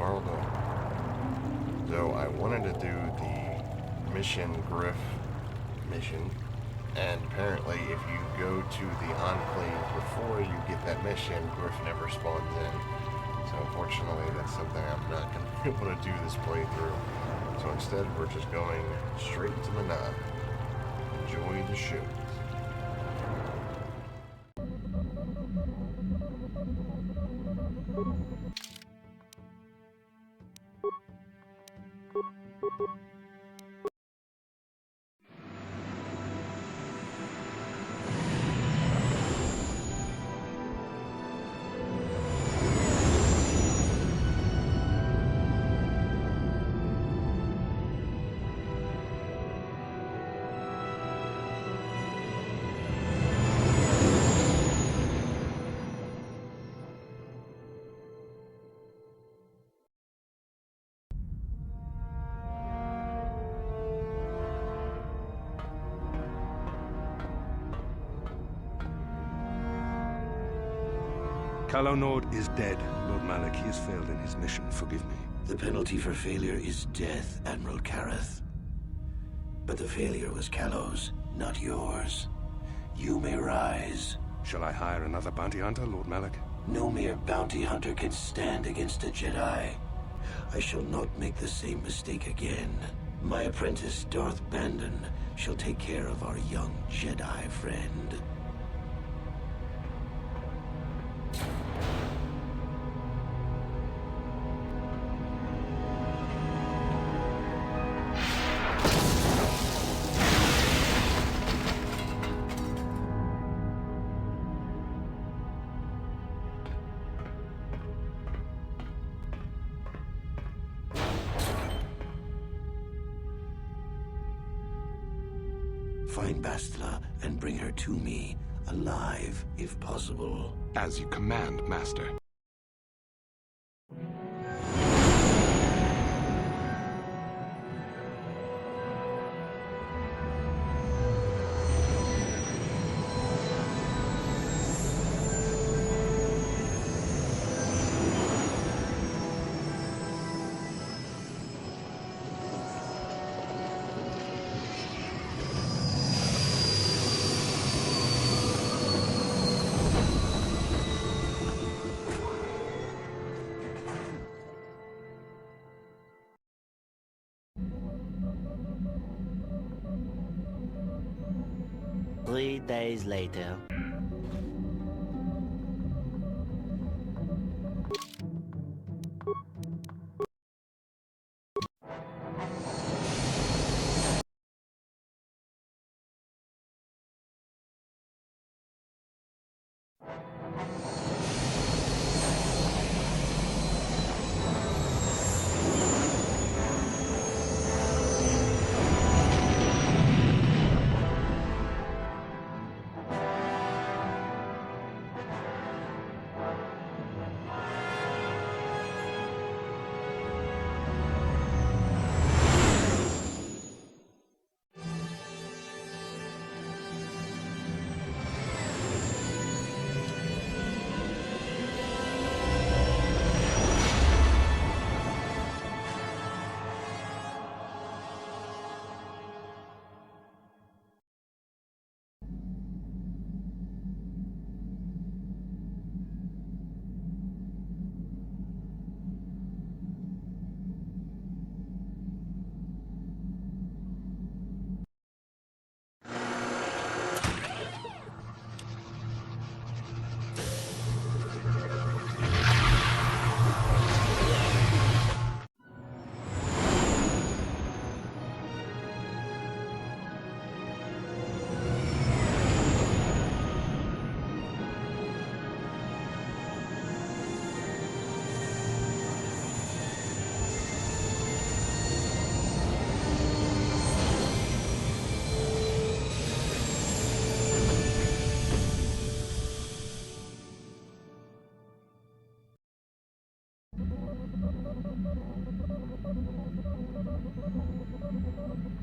Arldo. So I wanted to do the mission Griff mission, and apparently if you go to the Enclave before you get that mission, Griff never spawns in. So unfortunately that's something I'm not going to be able to do this playthrough. So instead we're just going straight to Manaan. Enjoy the show. Calo Nord is dead, Lord Malak. He has failed in his mission. Forgive me. The penalty for failure is death, Admiral Kareth. But the failure was Calo's, not yours. You may rise. Shall I hire another bounty hunter, Lord Malak? No mere bounty hunter can stand against a Jedi. I shall not make the same mistake again. My apprentice, Darth Bandon, shall take care of our young Jedi friend. Find Bastila and bring her to me, alive, if possible. As you command, Master. Three days later.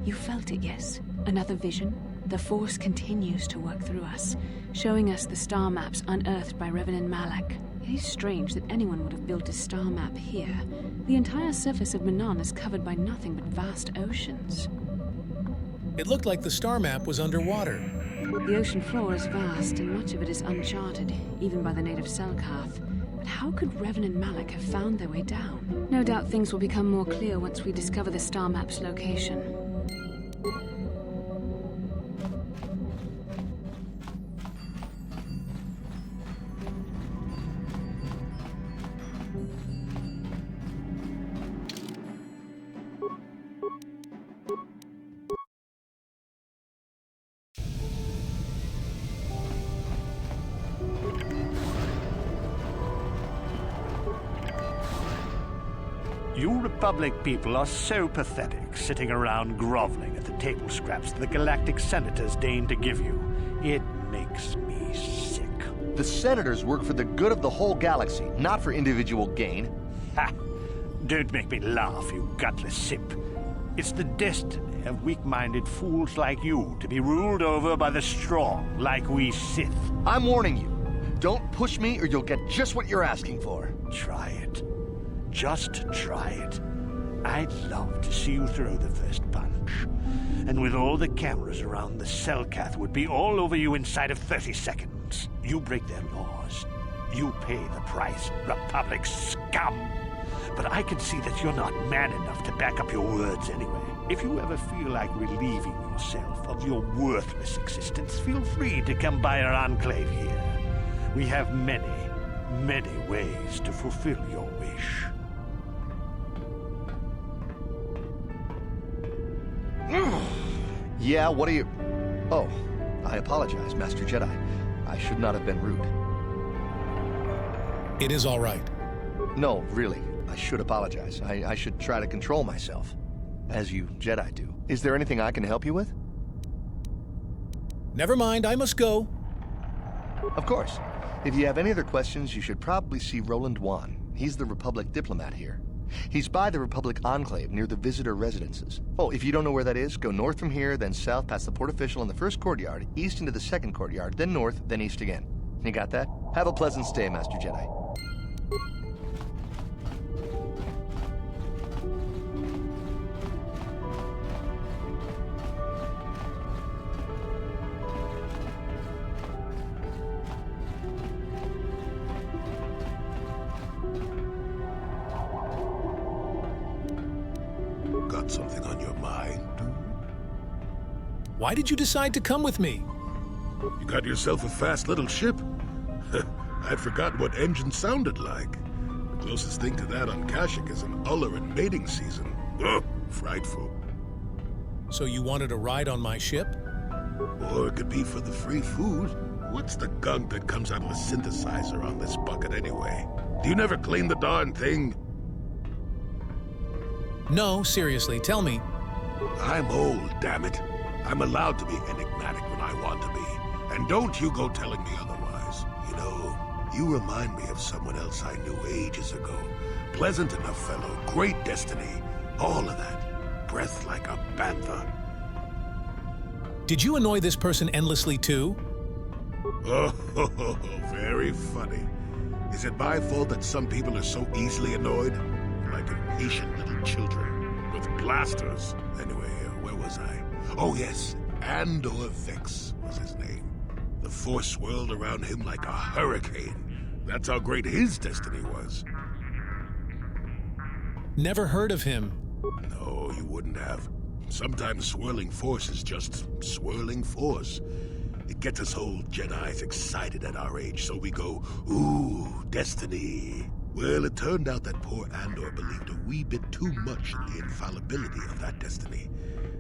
You felt it, yes? Another vision? The Force continues to work through us, showing us the star maps unearthed by Reverend Malak. It is strange that anyone would have built a star map here. The entire surface of Manaan is covered by nothing but vast oceans. It looked like the star map was underwater. The ocean floor is vast, and much of it is uncharted, even by the native Selkath. But how could Revan and Malak have found their way down? No doubt things will become more clear once we discover the star map's location. You Republic people are so pathetic, sitting around groveling at the table scraps the galactic senators deign to give you. It makes me sick. The senators work for the good of the whole galaxy, not for individual gain. Ha! Don't make me laugh, you gutless simp. It's the destiny of weak-minded fools like you to be ruled over by the strong, like we Sith. I'm warning you. Don't push me or you'll get just what you're asking for. Try it. Just try it. I'd love to see you throw the first punch. And with all the cameras around, the Selkath would be all over you inside of 30 seconds. You break their laws. You pay the price, Republic scum. But I can see that you're not man enough to back up your words anyway. If you ever feel like relieving yourself of your worthless existence, feel free to come by our enclave here. We have many, many ways to fulfill your wish. Yeah, what are you... Oh, I apologize, Master Jedi. I should not have been rude. It is all right. No, really, I should apologize. I should try to control myself, as you Jedi do. Is there anything I can help you with? Never mind, I must go. Of course. If you have any other questions, you should probably see Roland Wan. He's the Republic diplomat here. He's by the Republic Enclave near the visitor residences. Oh, if you don't know where that is, go north from here, then south past the port official in the first courtyard, east into the second courtyard, then north, then east again. You got that? Have a pleasant stay, Master Jedi. Got something on your mind, dude? Why did you decide to come with me? You got yourself a fast little ship? I'd forgotten what engine sounded like. The closest thing to that on Kashyyyk is an Ulleran mating season. Ugh, frightful. So you wanted a ride on my ship? Or it could be for the free food. What's the gunk that comes out of a synthesizer on this bucket anyway? Do you never clean the darn thing? No, seriously, tell me. I'm old, damn it. I'm allowed to be enigmatic when I want to be. And don't you go telling me otherwise. You know, you remind me of someone else I knew ages ago. Pleasant enough fellow, great destiny, all of that. Breath like a panther. Did you annoy this person endlessly too? Oh, very funny. Is it my fault that some people are so easily annoyed? Like impatient little children with blasters. Anyway, where was I? Oh yes, Andor Vex was his name. The Force swirled around him like a hurricane. That's how great his destiny was. Never heard of him. No, you wouldn't have. Sometimes swirling force is just swirling force. It gets us old Jedis excited at our age, so we go, ooh, destiny. Well, it turned out that poor Andor believed a wee bit too much in the infallibility of that destiny.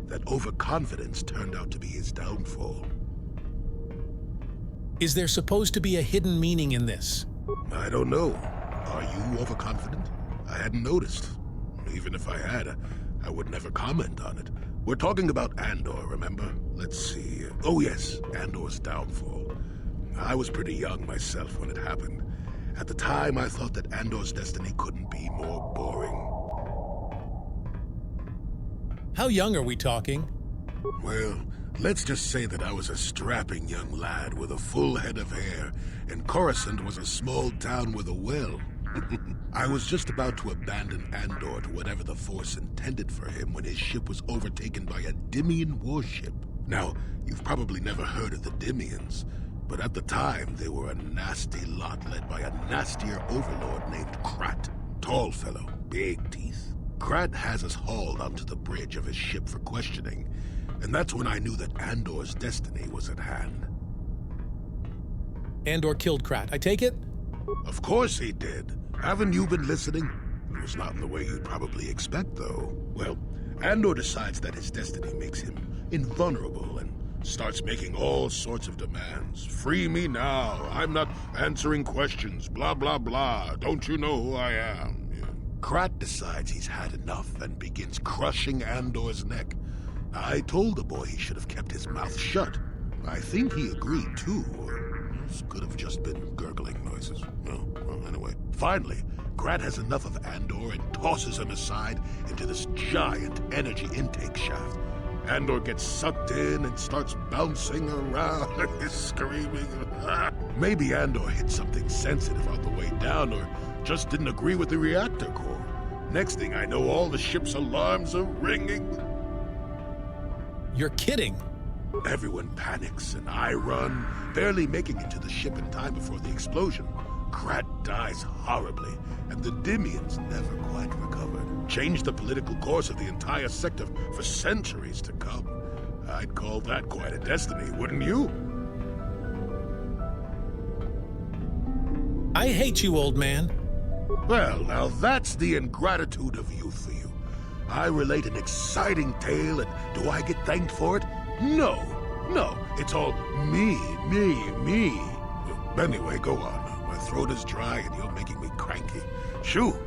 That overconfidence turned out to be his downfall. Is there supposed to be a hidden meaning in this? I don't know. Are you overconfident? I hadn't noticed. Even if I had, I would never comment on it. We're talking about Andor, remember? Let's see. Oh yes, Andor's downfall. I was pretty young myself when it happened. At the time, I thought that Andor's destiny couldn't be more boring. How young are we talking? Well, Let's just say that I was a strapping young lad with a full head of hair, and Coruscant was a small town with a well. I was just about to abandon Andor to whatever the Force intended for him when his ship was overtaken by a Dimian warship. Now, you've probably never heard of the Dimians, but at the time they were a nasty lot led by a nastier overlord named Krat. Tall fellow, big teeth. Krat has us hauled onto the bridge of his ship for questioning, and that's when I knew that Andor's destiny was at hand. Andor killed Krat, I take it? Of course he did. Haven't you been listening? It was not in the way you'd probably expect, though. Well, Andor decides that his destiny makes him invulnerable and starts making all sorts of demands. Free me now. I'm not answering questions. Blah, blah, blah. Don't you know who I am? Yeah. Krat decides he's had enough and begins crushing Andor's neck. I told the boy he should have kept his mouth shut. I think he agreed, too. This could have just been gurgling noises. No, well, anyway. Finally, Krat has enough of Andor and tosses him aside into this giant energy intake shaft. Andor gets sucked in and starts bouncing around, screaming. Maybe Andor hit something sensitive on the way down, or just didn't agree with the reactor core. Next thing I know, all the ship's alarms are ringing. You're kidding. Everyone panics, and I run, barely making it to the ship in time before the explosion. Krat dies horribly, and the Dimians never quite recovered. Changed the political course of the entire sector for centuries to come. I'd call that quite a destiny, wouldn't you? I hate you, old man. Well, now that's the ingratitude of youth for you. I relate an exciting tale, and do I get thanked for it? No, it's all me. Anyway, go on. My throat is dry and you're making me cranky. Shoo!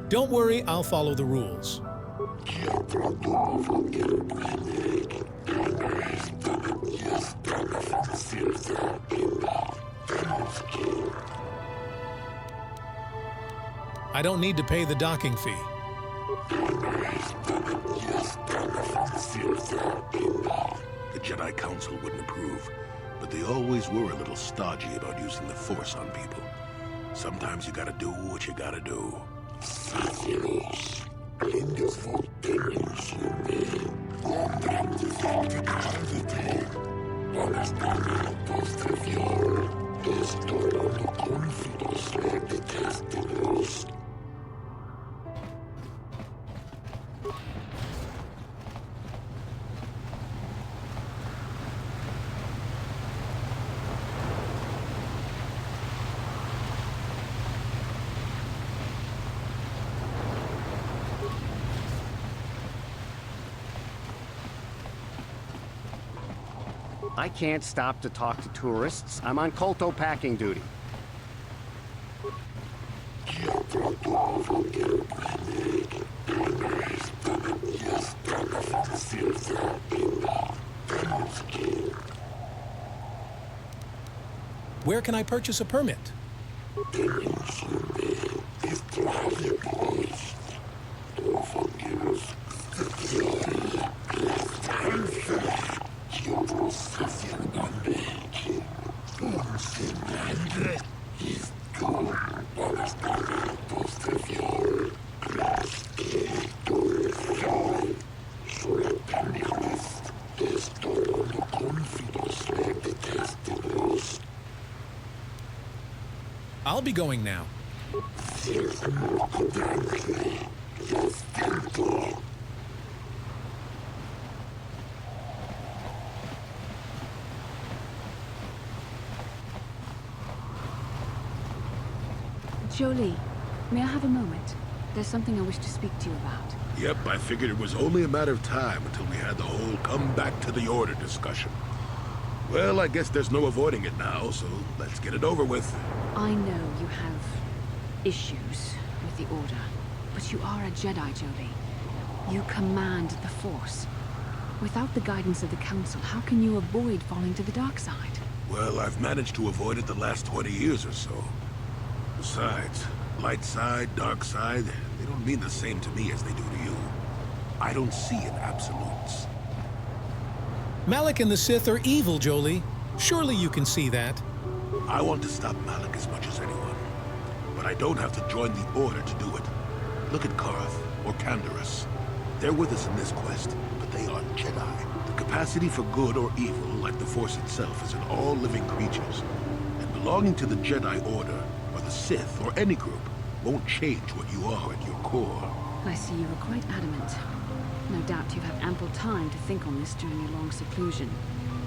Don't worry, I'll follow the rules. I don't need to pay the docking fee. The Jedi Council wouldn't approve, but they always were a little stodgy about using the Force on people. Sometimes you gotta do what you gotta do. I can't stop to talk to tourists. I'm on Kolto packing duty. Where can I purchase a permit? I'll be going now. Jolie, may I have a moment? There's something I wish to speak to you about. Yep, I figured it was only a matter of time until we had the whole come back to the order discussion. Well, I guess there's no avoiding it now, so let's get it over with. I know you have issues with the Order, but you are a Jedi, Jolie. You command the Force. Without the guidance of the Council, how can you avoid falling to the dark side? Well, I've managed to avoid it the last 20 years or so. Besides, light side, dark side, they don't mean the same to me as they do to you. I don't see in absolutes. Malak and the Sith are evil, Jolie. Surely you can see that. I want to stop Malak as much as anyone. But I don't have to join the Order to do it. Look at Karth or Canderous. They're with us in this quest, but they are Jedi. The capacity for good or evil, like the Force itself, is in all living creatures. And belonging to the Jedi Order, or the Sith, or any group, won't change what you are at your core. I see you are quite adamant. No doubt you've had ample time to think on this during your long seclusion.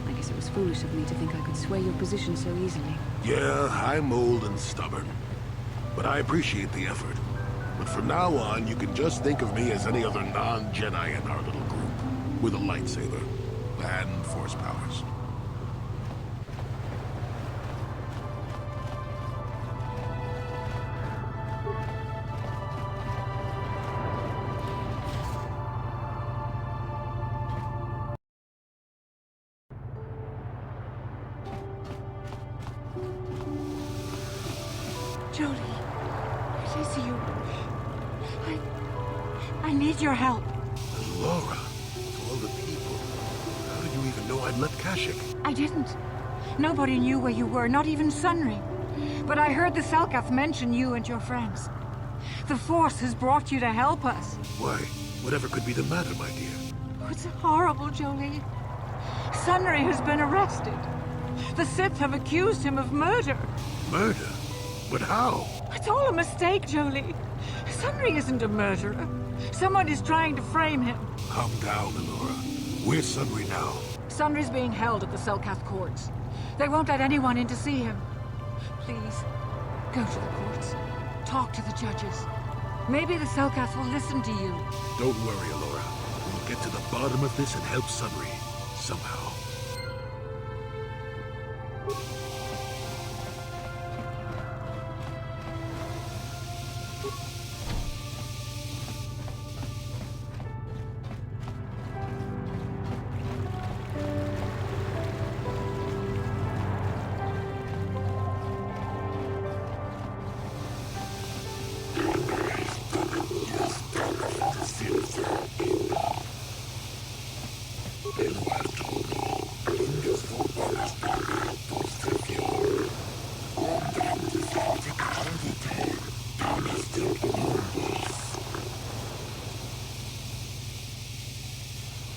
I guess it was foolish of me to think I could sway your position so easily. Yeah, I'm old and stubborn. But I appreciate the effort. But from now on, you can just think of me as any other non-Jedi in our little group, with a lightsaber and Force powers. Jolie, it is you. I need your help. Laura, of all the people, how did you even know I'd left Kashyyyk? I didn't. Nobody knew where you were, not even Sunry. But I heard the Selkath mention you and your friends. The Force has brought you to help us. Why, whatever could be the matter, my dear? Oh, it's horrible, Jolie. Sunry has been arrested. The Sith have accused him of murder. Murder? But how? It's all a mistake, Jolie. Sunry isn't a murderer. Someone is trying to frame him. Calm down, Laura. Where's Sunry now? Sunry's being held at the Selkath courts. They won't let anyone in to see him. Please, go to the courts. Talk to the judges. Maybe the Selkath will listen to you. Don't worry, Laura. We'll get to the bottom of this and help Sunry. Somehow.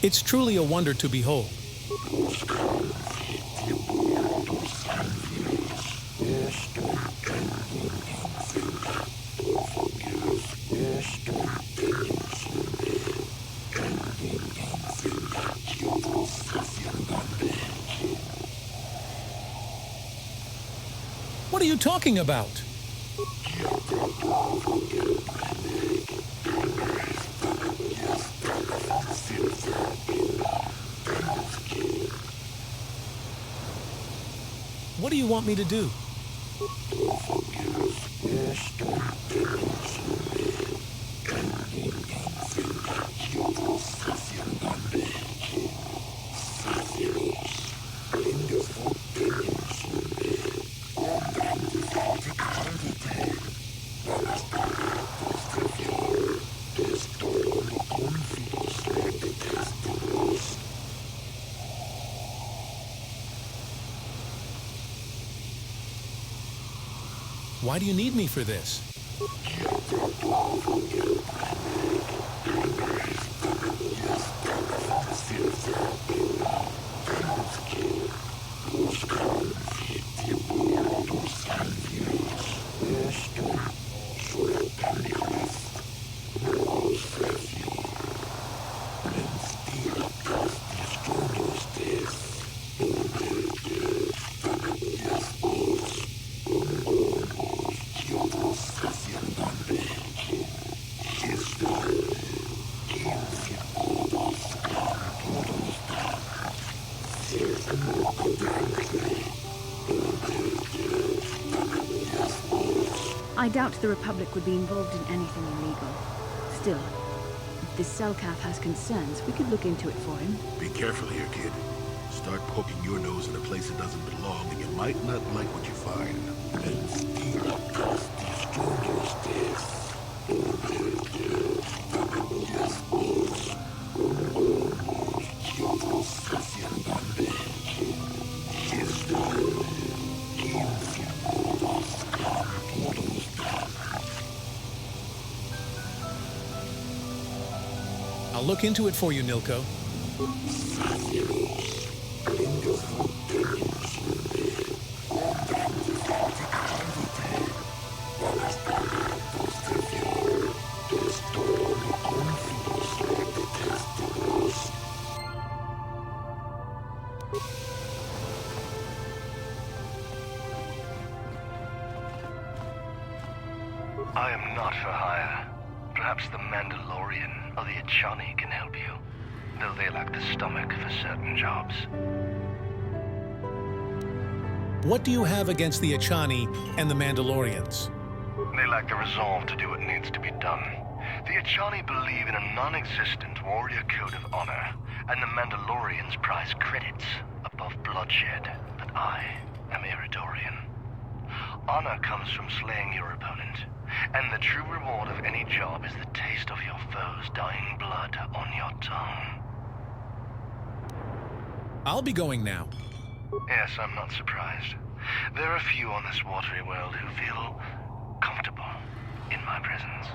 It's truly a wonder to behold. What are you talking about? What do you want me to do? Why do you need me for this? I doubt the Republic would be involved in anything illegal. Still, if this Selkath has concerns, we could look into it for him. Be careful here, kid. Start poking your nose in a place that doesn't belong, and you might not like what you find. I'll look into it for you, Nilko. I am not for hire. Perhaps the Mandalorian or the Achani can help you, though they lack the stomach for certain jobs. What do you have against the Achani and the Mandalorians? They lack the resolve to do what needs to be done. The Achani believe in a non-existent warrior code of honor, and the Mandalorians prize credits above bloodshed, but I am Eridorian. Honor comes from slaying your opponent, and the true reward of any job is the taste of your foe's dying blood on your tongue. I'll be going now. Yes, I'm not surprised. There are few on this watery world who feel comfortable in my presence.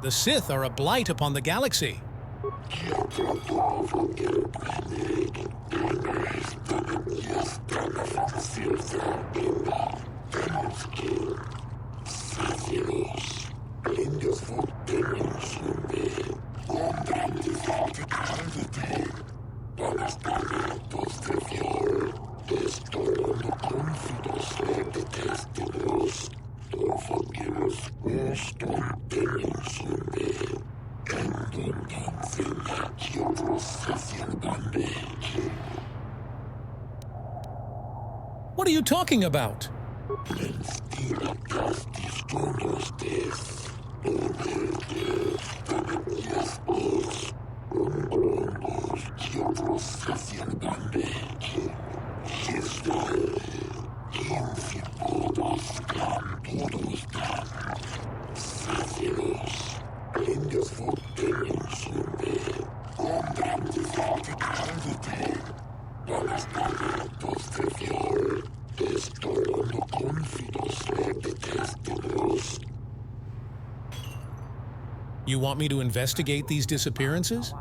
The Sith are a blight upon the galaxy. What are you talking about? You want me to investigate these disappearances?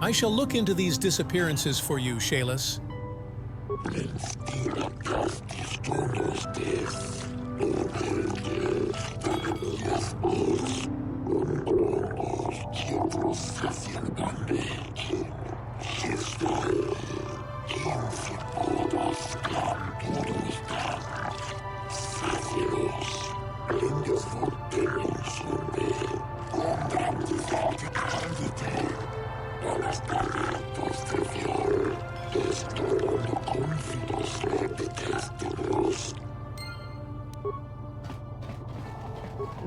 I shall look into these disappearances for you, Shayless.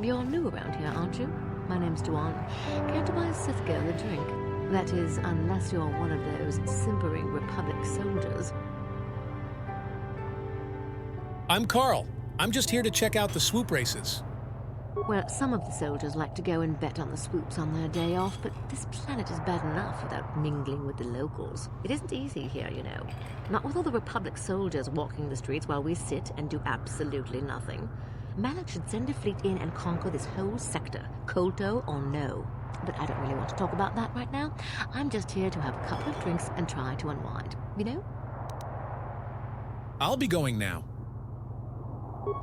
You're new around here, aren't you? My name's Duan. Care to buy a Sith girl a drink? That is, unless you're one of those simpering Republic soldiers. I'm Carl. I'm just here to check out the swoop races. Well, some of the soldiers like to go and bet on the swoops on their day off, but this planet is bad enough without mingling with the locals. It isn't easy here, you know. Not with all the Republic soldiers walking the streets while we sit and do absolutely nothing. Malak should send a fleet in and conquer this whole sector, Kolto or no. But I don't really want to talk about that right now. I'm just here to have a couple of drinks and try to unwind, you know? I'll be going now.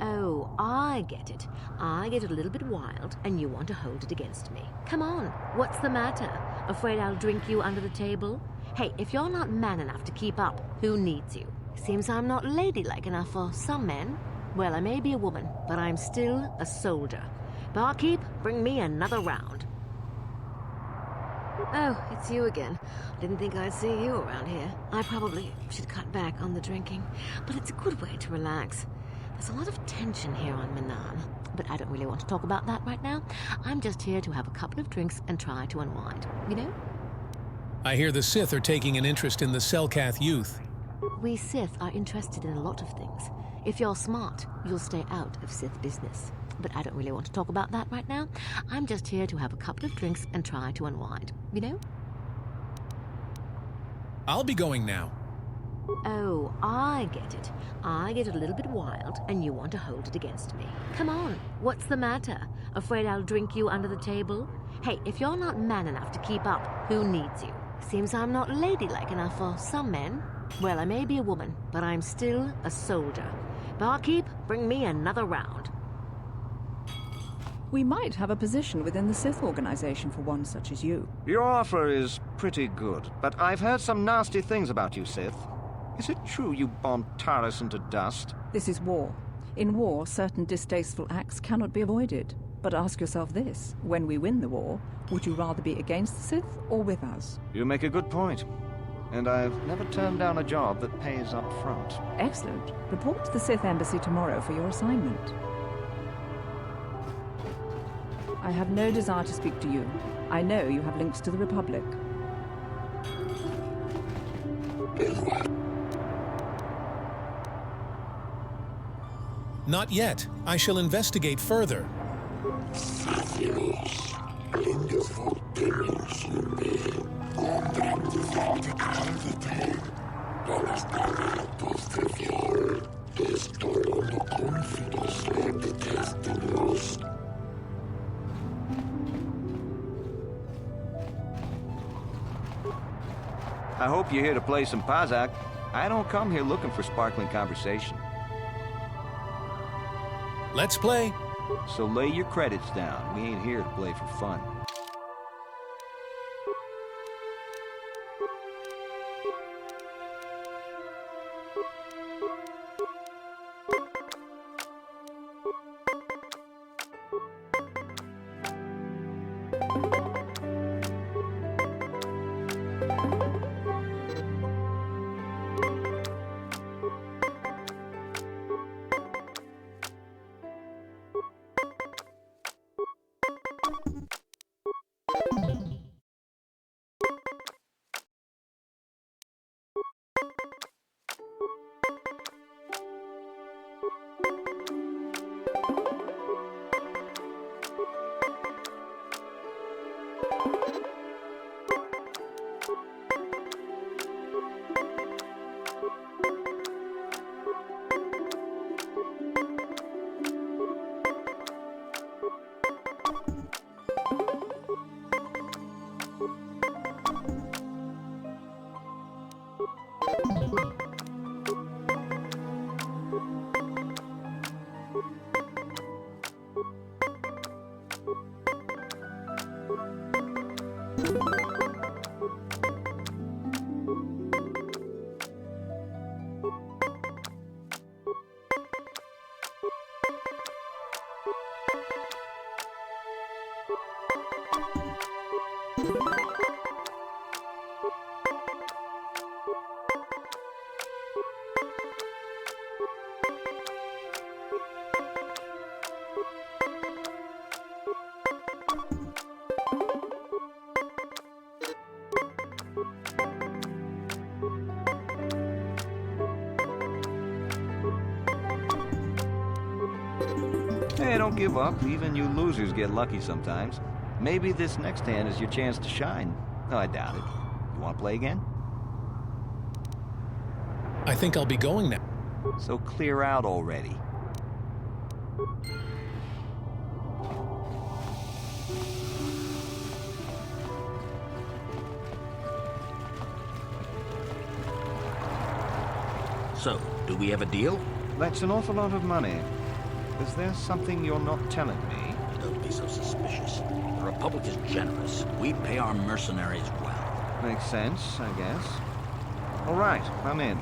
Oh, I get it. I get a little bit wild, and you want to hold it against me. Come on, what's the matter? Afraid I'll drink you under the table? Hey, if you're not man enough to keep up, who needs you? Seems I'm not ladylike enough for some men. Well, I may be a woman, but I'm still a soldier. Barkeep, bring me another round. Oh, it's you again. Didn't think I'd see you around here. I probably should cut back on the drinking, but it's a good way to relax. There's a lot of tension here on Manaan, but I don't really want to talk about that right now. I'm just here to have a couple of drinks and try to unwind, you know? I hear the Sith are taking an interest in the Selkath youth. We Sith are interested in a lot of things. If you're smart, you'll stay out of Sith business. But I don't really want to talk about that right now. I'm just here to have a couple of drinks and try to unwind, you know? I'll be going now. Oh, I get it. I get a little bit wild, and you want to hold it against me. Come on, what's the matter? Afraid I'll drink you under the table? Hey, if you're not man enough to keep up, who needs you? Seems I'm not ladylike enough for some men. Well, I may be a woman, but I'm still a soldier. Barkeep, bring me another round. We might have a position within the Sith organization for one such as you. Your offer is pretty good, but I've heard some nasty things about you, Sith. Is it true you bombed Taris into dust? This is war. In war, certain distasteful acts cannot be avoided. But ask yourself this, when we win the war, would you rather be against the Sith or with us? You make a good point. And I've never turned down a job that pays up front. Excellent. Report to the Sith Embassy tomorrow for your assignment. I have no desire to speak to you. I know you have links to the Republic. Not yet. I shall investigate further. I hope you're here to play some Pazak. I don't come here looking for sparkling conversation. Let's play. So lay your credits down. We ain't here to play for fun. Hey, don't give up. Even you losers get lucky sometimes. Maybe this next hand is your chance to shine. No, I doubt it. You want to play again? I think I'll be going now. So clear out already. So, do we have a deal? That's an awful lot of money. Is there something you're not telling me? Don't be so suspicious. The Republic is generous. We pay our mercenaries well. Makes sense, I guess. All right, I'm in.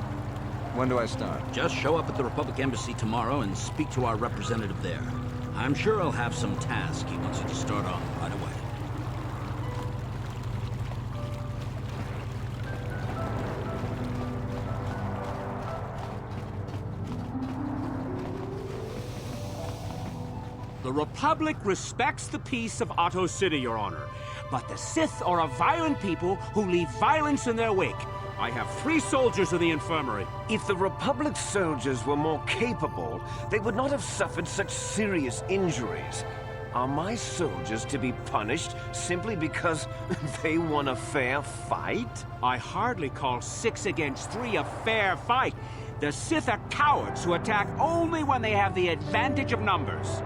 When do I start? Just show up at the Republic Embassy tomorrow and speak to our representative there. I'm sure he'll have some task he wants you to start on right away. The Republic respects the peace of Ahto City, Your Honor. But the Sith are a violent people who leave violence in their wake. I have 3 soldiers in the infirmary. If the Republic soldiers were more capable, they would not have suffered such serious injuries. Are my soldiers to be punished simply because they won a fair fight? I hardly call 6 against 3 a fair fight. The Sith are cowards who attack only when they have the advantage of numbers.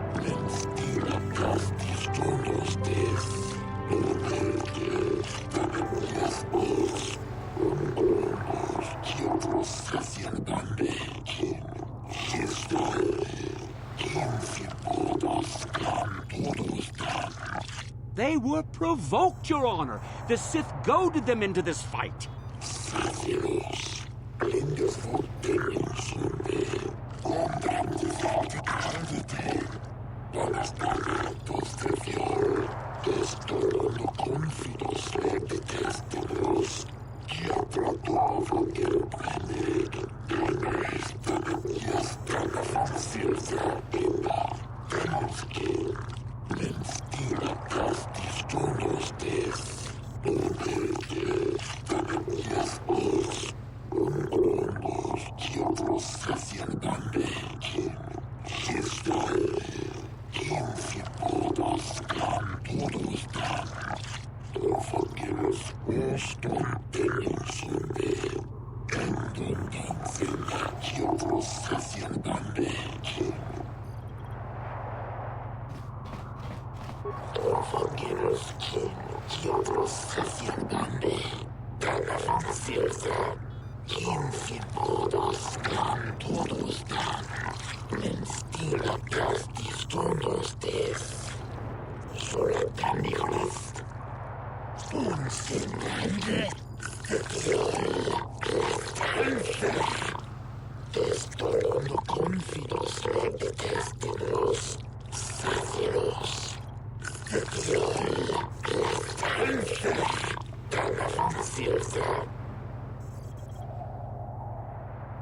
They were provoked, Your Honor. The Sith goaded them into this fight.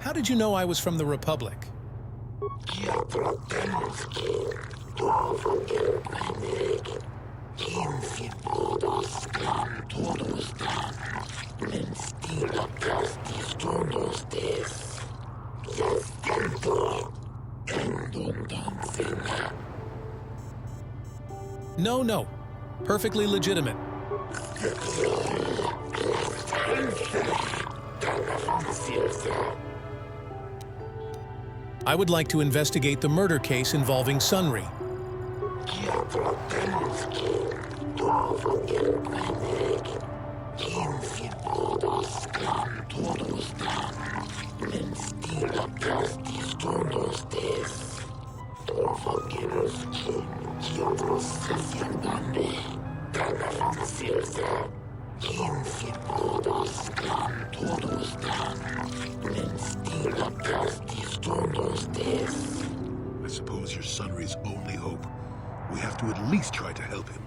How did you know I was from the Republic? No. Perfectly legitimate. I would like to investigate the murder case involving Sunri. I suppose you're Sunri's only hope. We have to at least try to help him.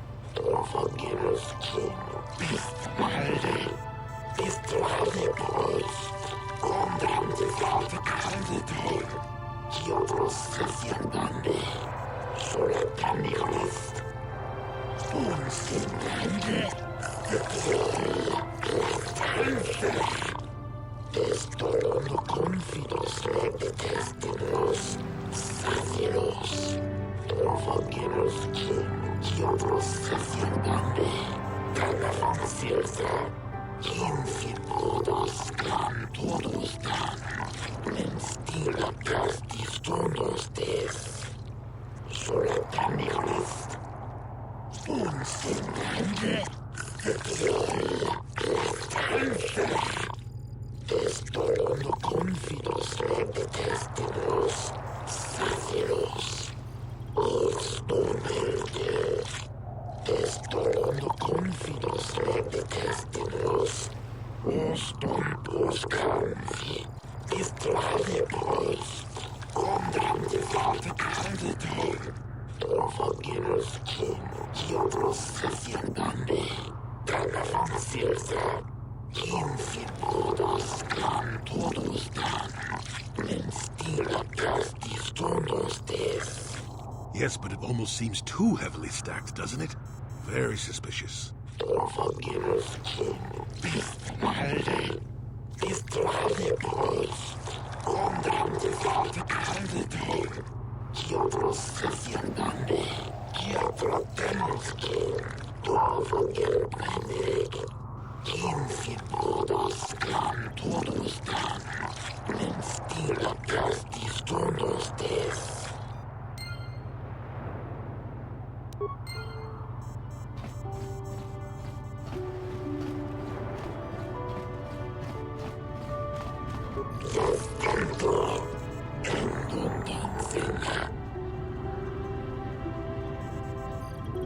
Yes, but it almost seems too heavily stacked, doesn't it? Very suspicious.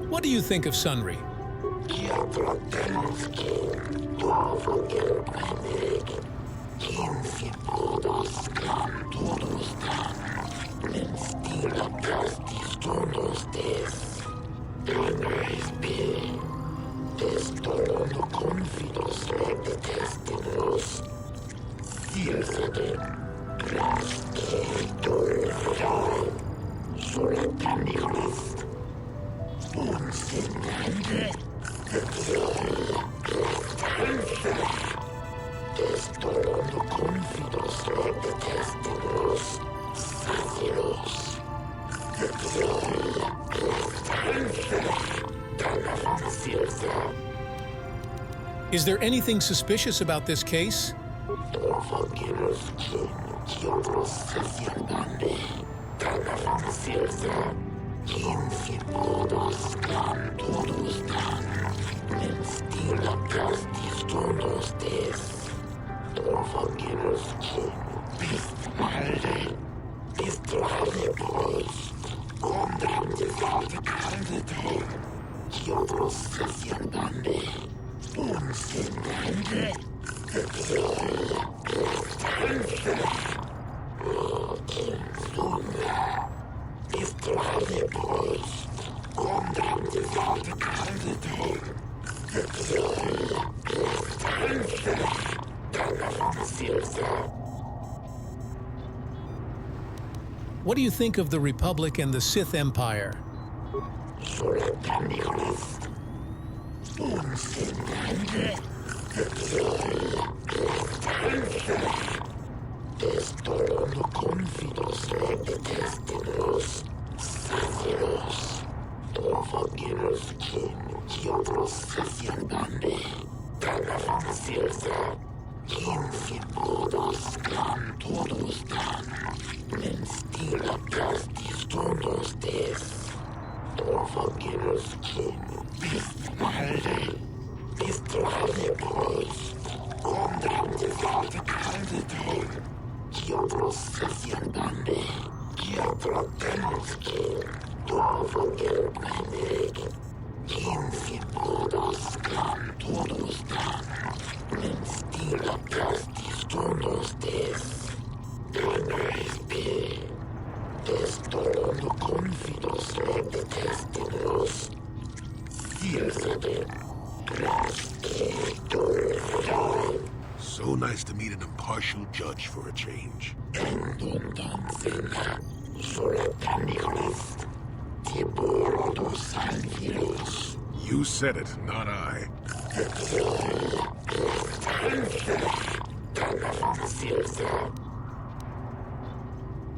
What do you think of Sunry? Is there anything suspicious about this case? What do you think of the Republic and the Sith Empire? So nice to meet an impartial judge for a change. You said it, not I.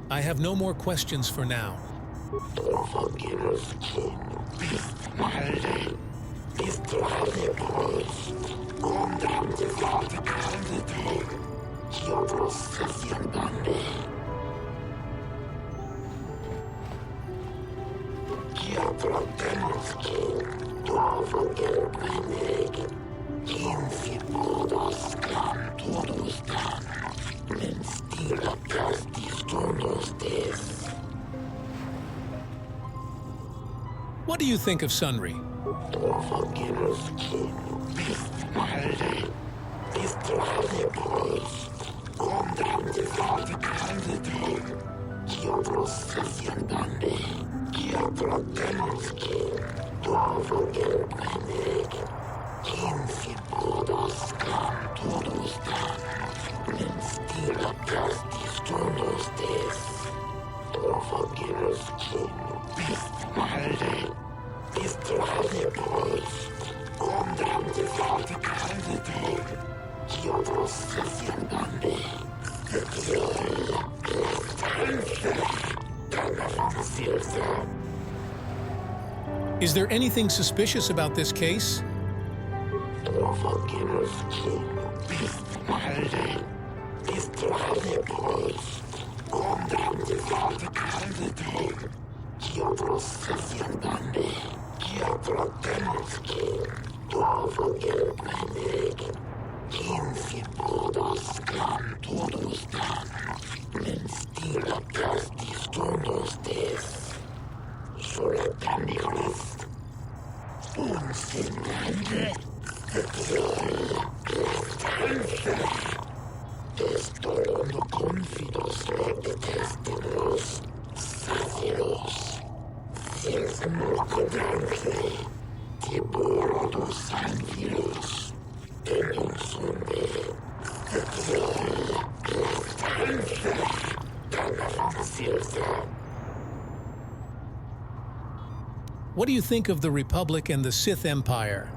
I have no more questions for now. What do you think of Sunry? Is there anything suspicious about this case? What do you think of the Republic and the Sith Empire?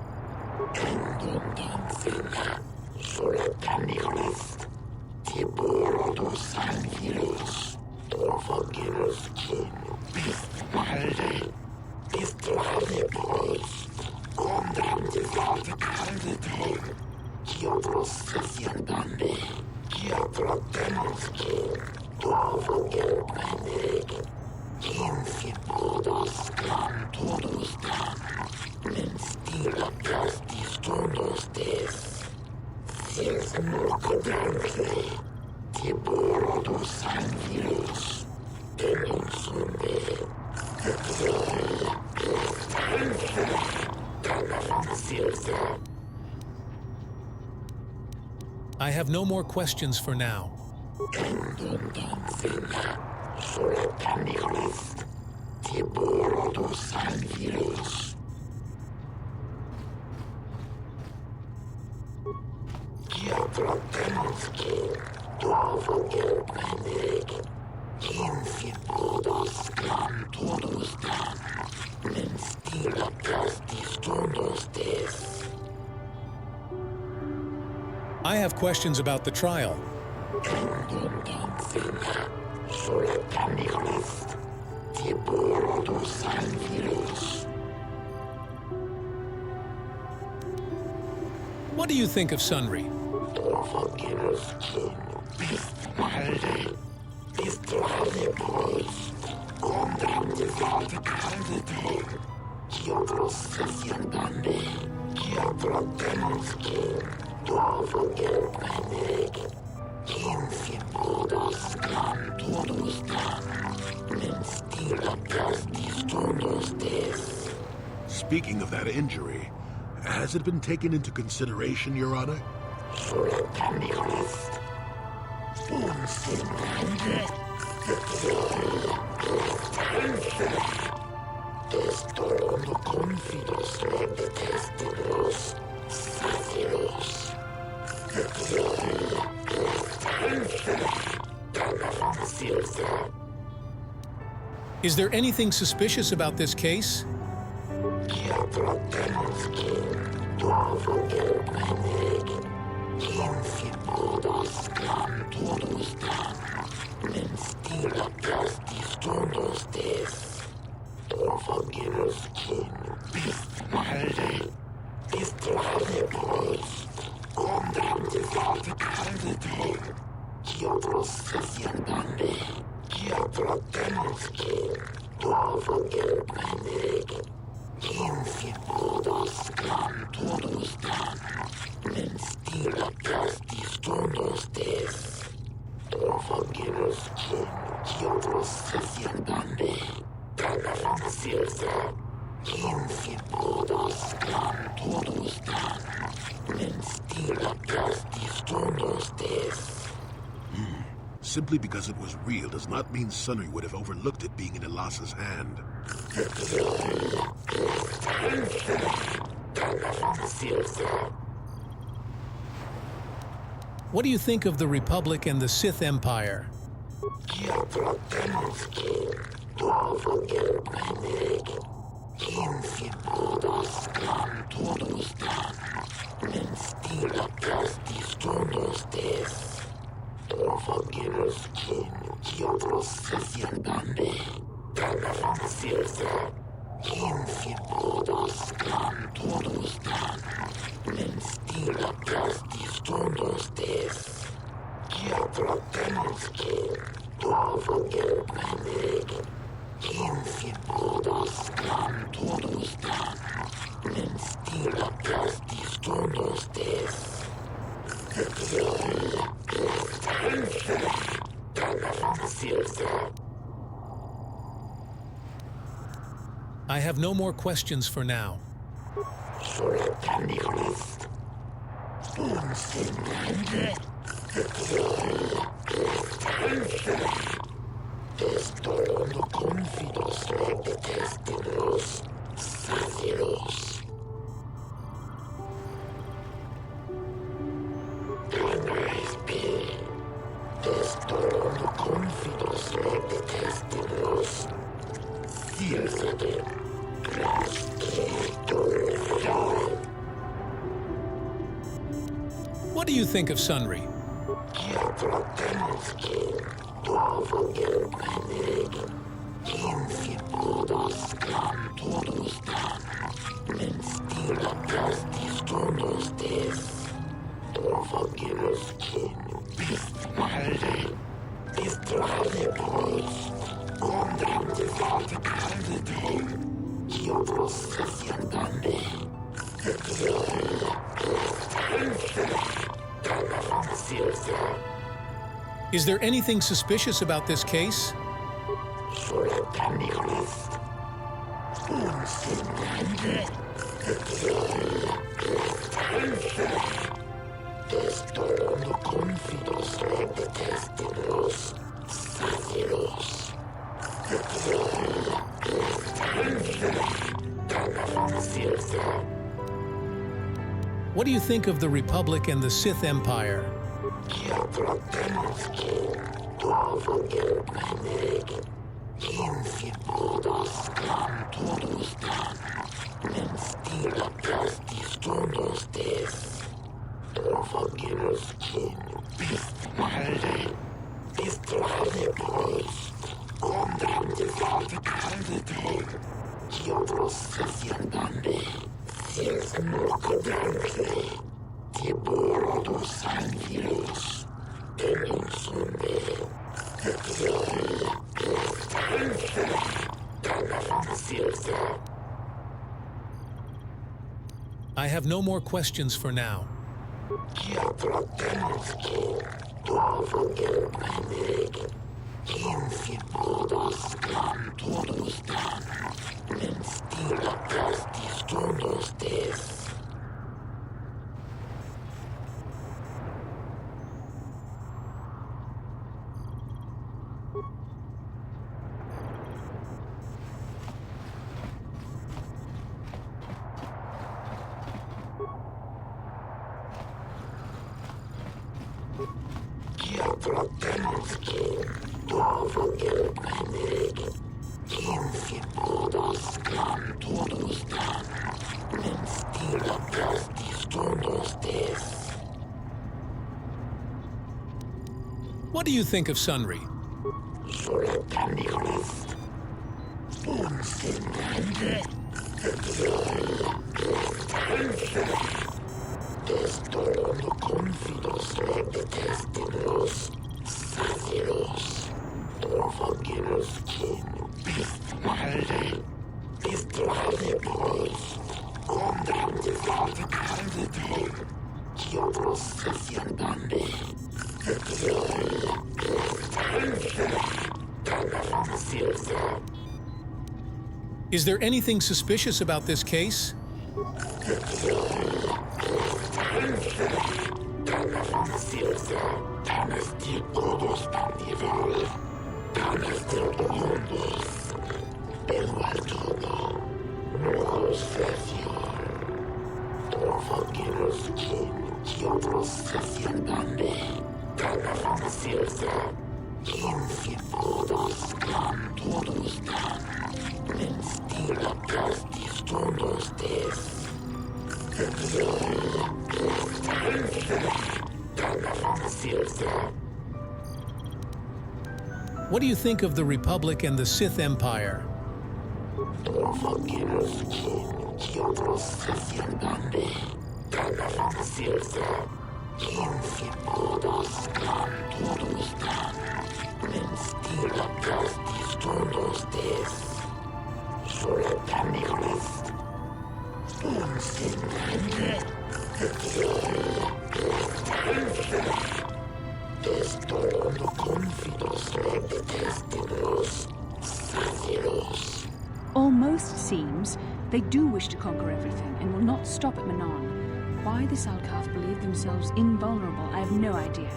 I have no more questions for now. I have questions about the trial. What do you think of Sunry? Speaking of that injury, has it been taken into consideration, Your Honor? Is there anything suspicious about this case? Simply because it was real does not mean Sunry would have overlooked it being in Elas's hand. What do you think of the Republic and the Sith Empire? I have no more questions for now. What do you think of Sunry? Is there anything suspicious about this case? What do you think of the Republic and the Sith Empire? I have no more questions for now. What do you think of Sunry? Is there anything suspicious about this case? What do you think of the Republic and the Sith Empire? Almost seems they do wish to conquer everything and will not stop at Manaan. Why the Salkath believe themselves invulnerable, I have no idea.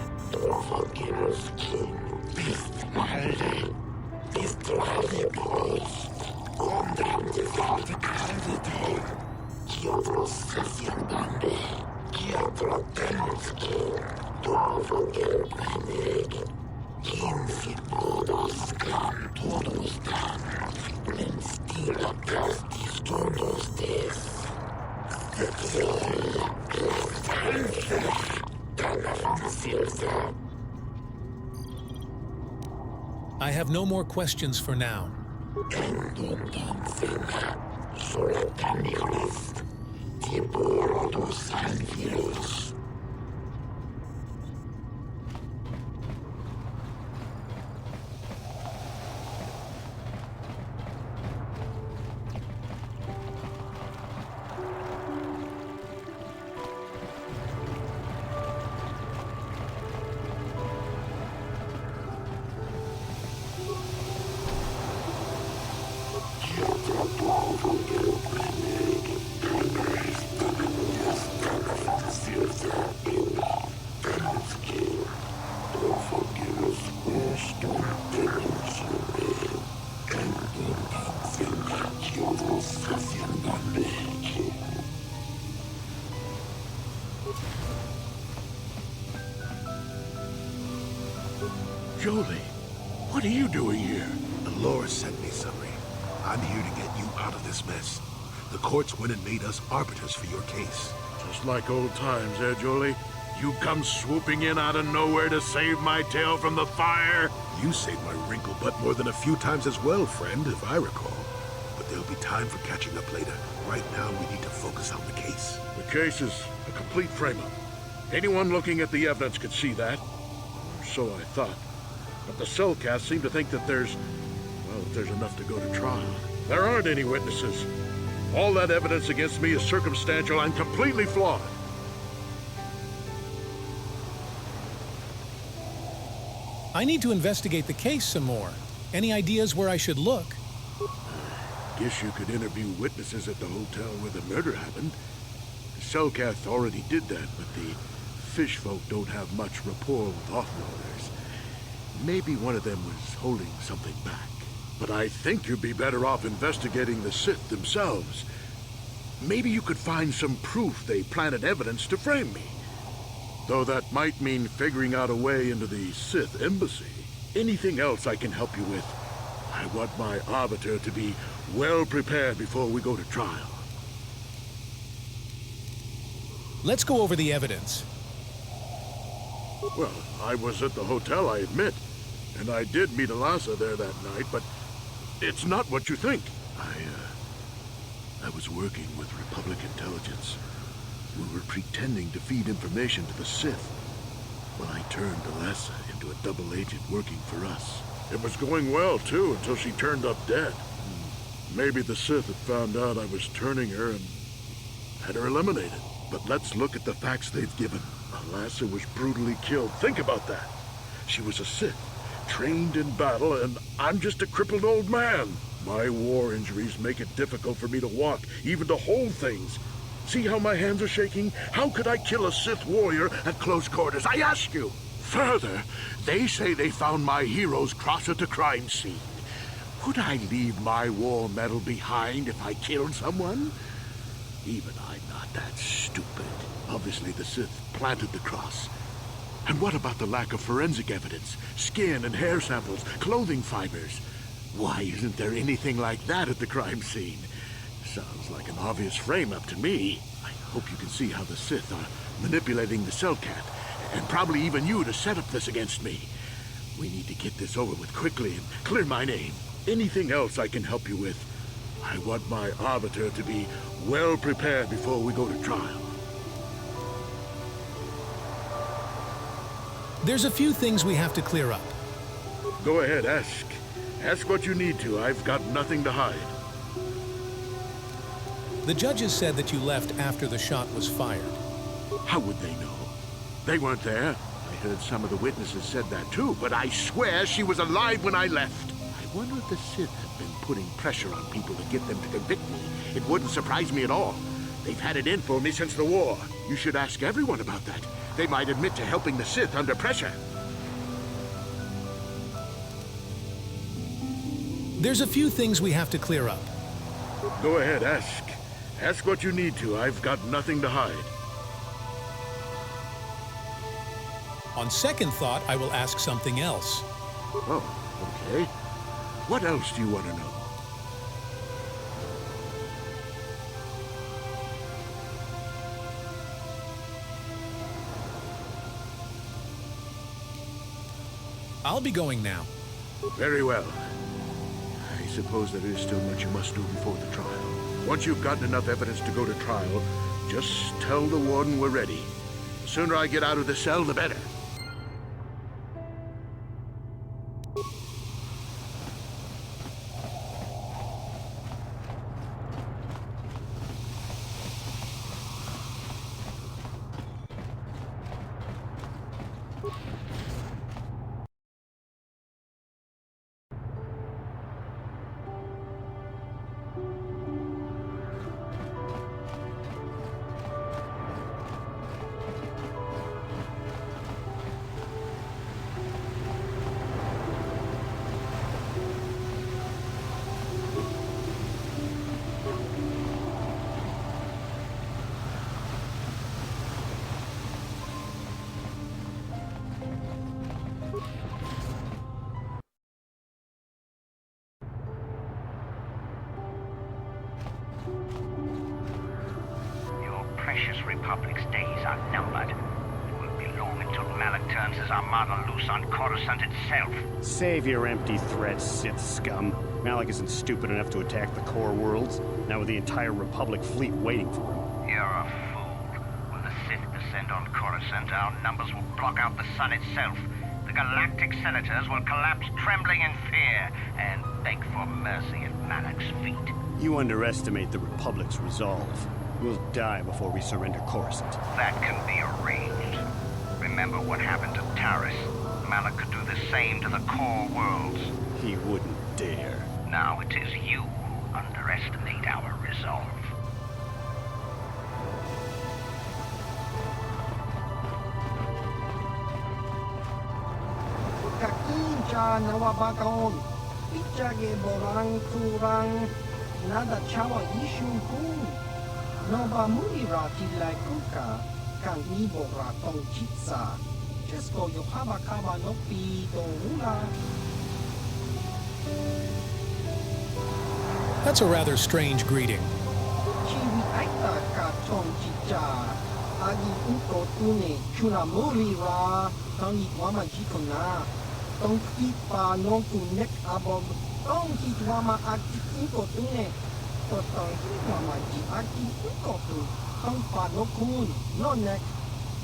I have no more questions for now. Jolie, what are you doing here? Allura sent me, Summary. I'm here to get you out of this mess. The courts went and made us arbiters for your case. Just like old times, eh, Jolie? You come swooping in out of nowhere to save my tail from the fire? You saved my wrinkle butt more than a few times as well, friend, if I recall. But there'll be time for catching up later. Right now, we need to focus on the case. The case is a complete frame-up. Anyone looking at the evidence could see that. Or so I thought. But the Cellcast seem to think that there's enough to go to trial. There aren't any witnesses. All that evidence against me is circumstantial and completely flawed. I need to investigate the case some more. Any ideas where I should look? Guess you could interview witnesses at the hotel where the murder happened. The Cellcath already did that, but the fish folk don't have much rapport with offloaders. Maybe one of them was holding something back. But I think you'd be better off investigating the Sith themselves. Maybe you could find some proof they planted evidence to frame me. Though that might mean figuring out a way into the Sith embassy. Anything else I can help you with? I want my arbiter to be well prepared before we go to trial. Let's go over the evidence. Well, I was at the hotel, I admit. And I did meet Alasa there that night, but it's not what you think. I was working with Republic intelligence. We were pretending to feed information to the Sith. When I turned Alasa into a double agent working for us. It was going well, too, until she turned up dead. Maybe the Sith had found out I was turning her and had her eliminated. But let's look at the facts they've given. Alassa was brutally killed. Think about that. She was a Sith, trained in battle, and I'm just a crippled old man. My war injuries make it difficult for me to walk, even to hold things. See how my hands are shaking? How could I kill a Sith warrior at close quarters? I ask you! Further, they say they found my hero's cross at the crime scene. Would I leave my war medal behind if I killed someone? Even I'm not that stupid. Obviously, the Sith planted the cross. And what about the lack of forensic evidence? Skin and hair samples, clothing fibers. Why isn't there anything like that at the crime scene? Sounds like an obvious frame-up to me. I hope you can see how the Sith are manipulating the Selkath, and probably even you to set up this against me. We need to get this over with quickly and clear my name. Anything else I can help you with? I want my arbiter to be well prepared before we go to trial. There's a few things we have to clear up. Go ahead, ask. Ask what you need to. I've got nothing to hide. The judges said that you left after the shot was fired. How would they know? They weren't there. I heard some of the witnesses said that too, but I swear she was alive when I left. I wonder if the Sith have been putting pressure on people to get them to convict me. It wouldn't surprise me at all. They've had it in for me since the war. You should ask everyone about that. They might admit to helping the Sith under pressure. There's a few things we have to clear up. Go ahead, ask. Ask what you need to. I've got nothing to hide. On second thought, I will ask something else. Oh, okay. What else do you want to know? I'll be going now. Very well. I suppose there is still much you must do before the trial. Once you've gotten enough evidence to go to trial, just tell the warden we're ready. The sooner I get out of the cell, the better. Precious Republic's days are numbered. It won't be long until Malak turns his armada loose on Coruscant itself. Save your empty threats, Sith scum. Malak isn't stupid enough to attack the core worlds, now with the entire Republic fleet waiting for him. You're a fool. When the Sith descend on Coruscant, our numbers will block out the sun itself. The galactic senators will collapse trembling in fear and beg for mercy at Malak's feet. You underestimate the Republic's resolve. We'll die before we surrender Coruscant. That can be arranged. Remember what happened to Taris. Malak could do the same to the core worlds. He wouldn't dare. Now it is you who underestimate our resolve. Kakinja nawabagon, pichage borang kurang, nada chawa ishun kun. Nova mulira tilai kuka, kan ibora tong chitsa. Chesko yohaba kaba no pi ula. That's a rather strange greeting. Chiwi aita ka tong chicha. Agi uko tune chuna mulira. Tangi wama chikona. Tong kipa no kunek abog. Tong kitwama aki uko tune. Totong wama ji aki uko tu. Tong pa no kun no nek.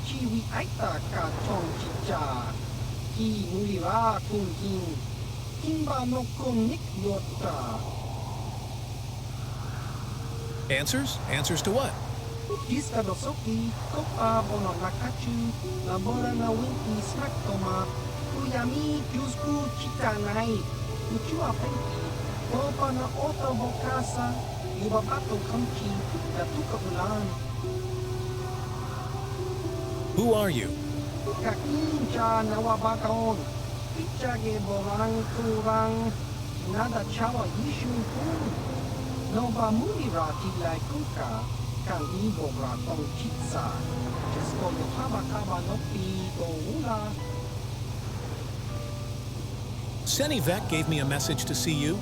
Chiwi aita ka tong chicha. Ki mulira kun king. Kimba no kun nik yota. Answers? Answers to what? Jiska dosoki, kopa bono nakachu, labora na winki smaktoma, uyami jusku chitanai, uchua penki, kopa na oto bokasa, yubabato kamchi, datuka ulan. Who are you? Kakincha nawabakaon, pichage borang kurang, nada chawa yishun kun. Nova mulira tilai kuka, kan ibo ratong chitsa. Jesko yo habakaba nopi go ula. Senivek gave me a message to see you.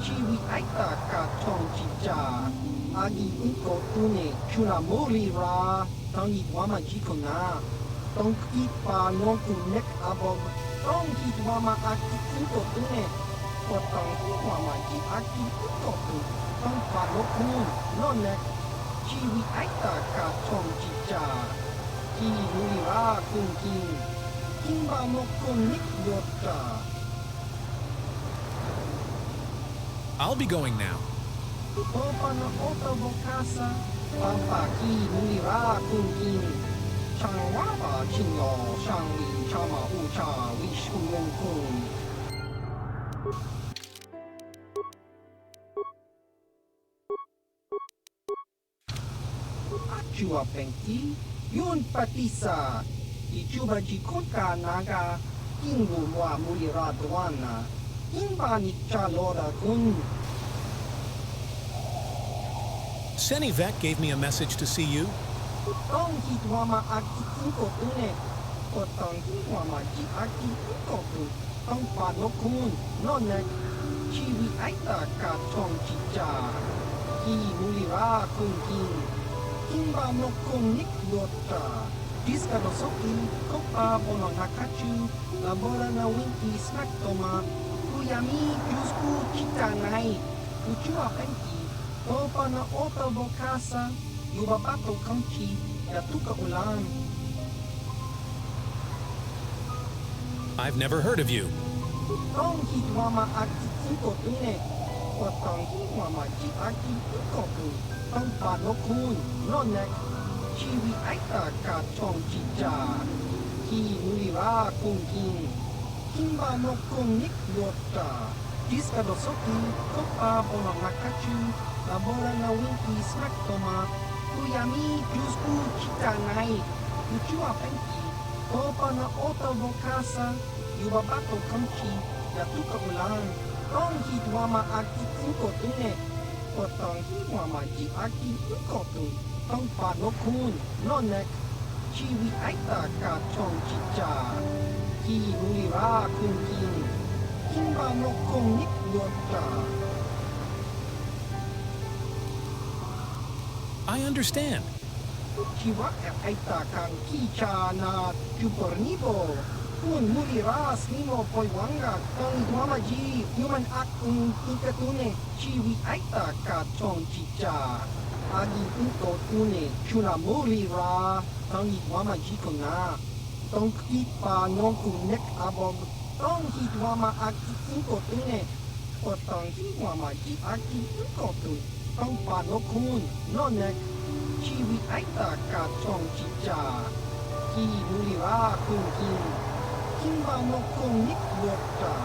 Chiwi aita ka tong chicha. Agi unko tune chuna mulira, tangi wama jikona. Tong ipa nonku nek abog, tong hit wama aki unko tune. Potong wama ji aki unko tu. Tong pa nokun, no nek. Chiwi aita ka tong chicha. Ki mulira kun king. Kimba nokun nik yota. I'll be going now. Opa na oto bokasa, pampa ki mulira kun king. Chang waba chinyo, shang li chama ucha, wish kun kun. Achua pengki, yun patisa, ichuba jikunka naga, kingu wa mulira dwana, imba nikcha lora kun. Senivek gave me a message to see you. Tong hit wama aki unko tune, potong hit wama ji aki unko tu, tong pa no kun, no nek, chiwi aita ka tong chicha, ki mulira kun king, kimba no kun nik yota, jiska dosoki, kopa bono nakachu, labora na winki smaktoma, uyami jusku chitanai, uchua penki, kopa na oto bokasa, yubabato kamchi, datuka ulan. I've never heard of you. Tong hit wama aki unko tune, potong hit wama ji aki unko tu, tong pa no kun, no nek, chiwi aita ka tong chicha, ki mulira kun king, kimba no kun nik yota, jiska dosoki, kopa bono nakachu, labora na winki smaktoma, uyami jusku chitanai, uchua penki, kopa na oto bokasa, yubabato kamchi, datuka ulan, tong hit wama aki unko tune, potong hit wama ji aki unko tu, tong pa no kun, no nek, chiwi aita ka tong chicha, ki mulira kun king, kimba no kun nik yota. I understand. Chiwa aita kang kicha na chupornibo. Kun muliras nimo poiwanga tong mamaji human akung ikatune chiwi aita ka tong chicha. Agi unko tune chuna mulira tong mamaji kona. Tong ipa nonku nek abog tong hitwama aki unko tune. Potong hitwamaji aki unko tu. Tong pa no kun, no nek, chiwi aita ka tong chicha, ki mulira kun king, kimba no kun nik yota,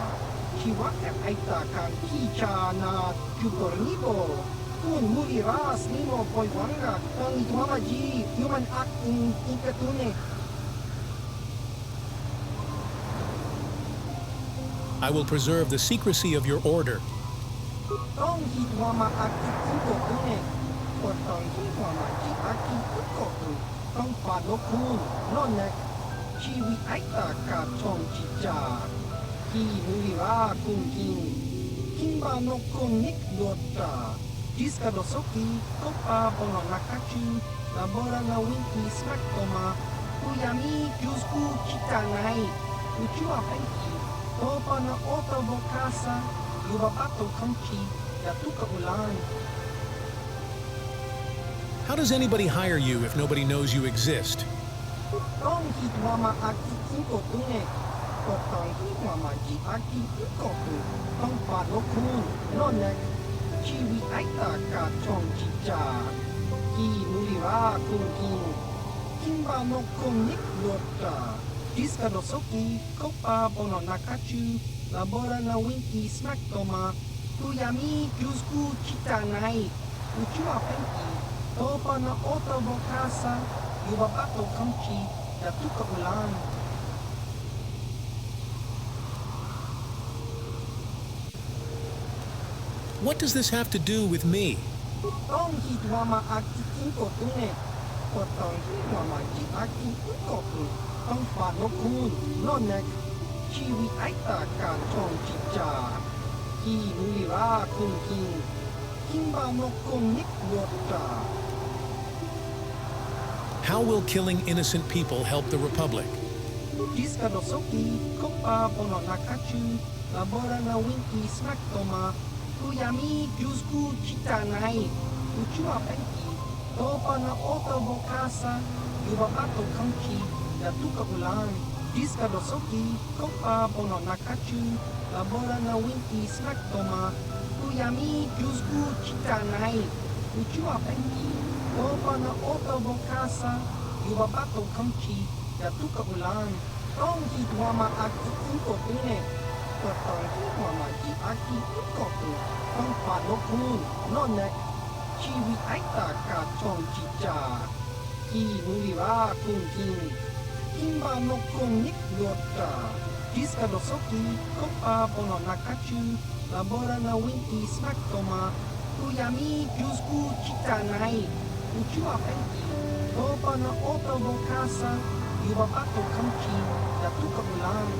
chiwa aita kan kicha na chupornibo, kun muliras nimo poiwanga, tong itwamaji, human akung ikatune. I will preserve the secrecy of your order. Tong hitwama aki unko tune, potong hitwama ji aki unko tu, tong pa no kun, no nek, chiwi aita ka tong chicha, ki mulira kun king, kimba no kun nik yota, jiska dosoki, kopa bono nakachu, labora na winki smaktoma, uyami jusku chitanai, uchua penki, kopa na oto bokasa, yubabato kamchi, datuka ulan. How does anybody hire you if nobody knows you exist? Tong hitwama aki unko tune, potong hitwama ji aki unko tu, tong pa no kun, no nek, chiwi aita ka tong chicha, ki mulira kungking kimba no kunik lota diska dosoki kopa bono nakachu labora na winki smack toma kuyami jusku chitanai uchua penki topa na ota bokasa yubabato kamchi yatuka ulan. What does this have to do with me? Tong hitwama aki kinko tune potong hitwama ji aki kinko tu tong panokun nonek chiwi aita ka chong chicha ki mulira kungking kimba no kunik lota. How will killing innocent people help the Republic? Diska dosoki kopa bono nakachu labora na winki smack toma kuyami jusku chitanai uchua penki topa na ota bokasa yubabato kamchi yatuka ulan diska dosoki kopa bono nakachu labora na winki smack toma kuyami jusku chitanai uchua penki topa na ota bokasa yubabato kamchi yatuka ulan tong hitwama aki inko tune potong hitwama ji aki inko tu tong panokun nonek chiwi aita ka chong chicha ki mulira kungking kimba no kunik lota diska dosoki kopa bono nakachu labora na winki smack toma kuyami jusku chitanai uchua penki topa na ota bokasa yubabato kamchi yatuka ulan.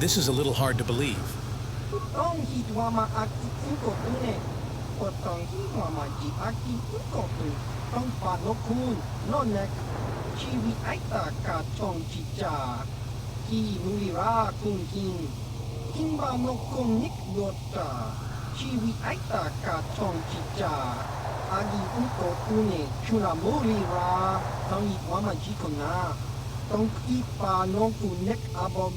This is a little hard to believe. Tong hitwama aki inko tune potong hitwama ji aki inko tu tong panokun nonek chiwi aita ka chong chicha ki mulira kungking kimba no kunik lota chiwi aita ka chong chicha agi inko tune chuna mulira tong hitwama ji kona tong ipa no kunek abog.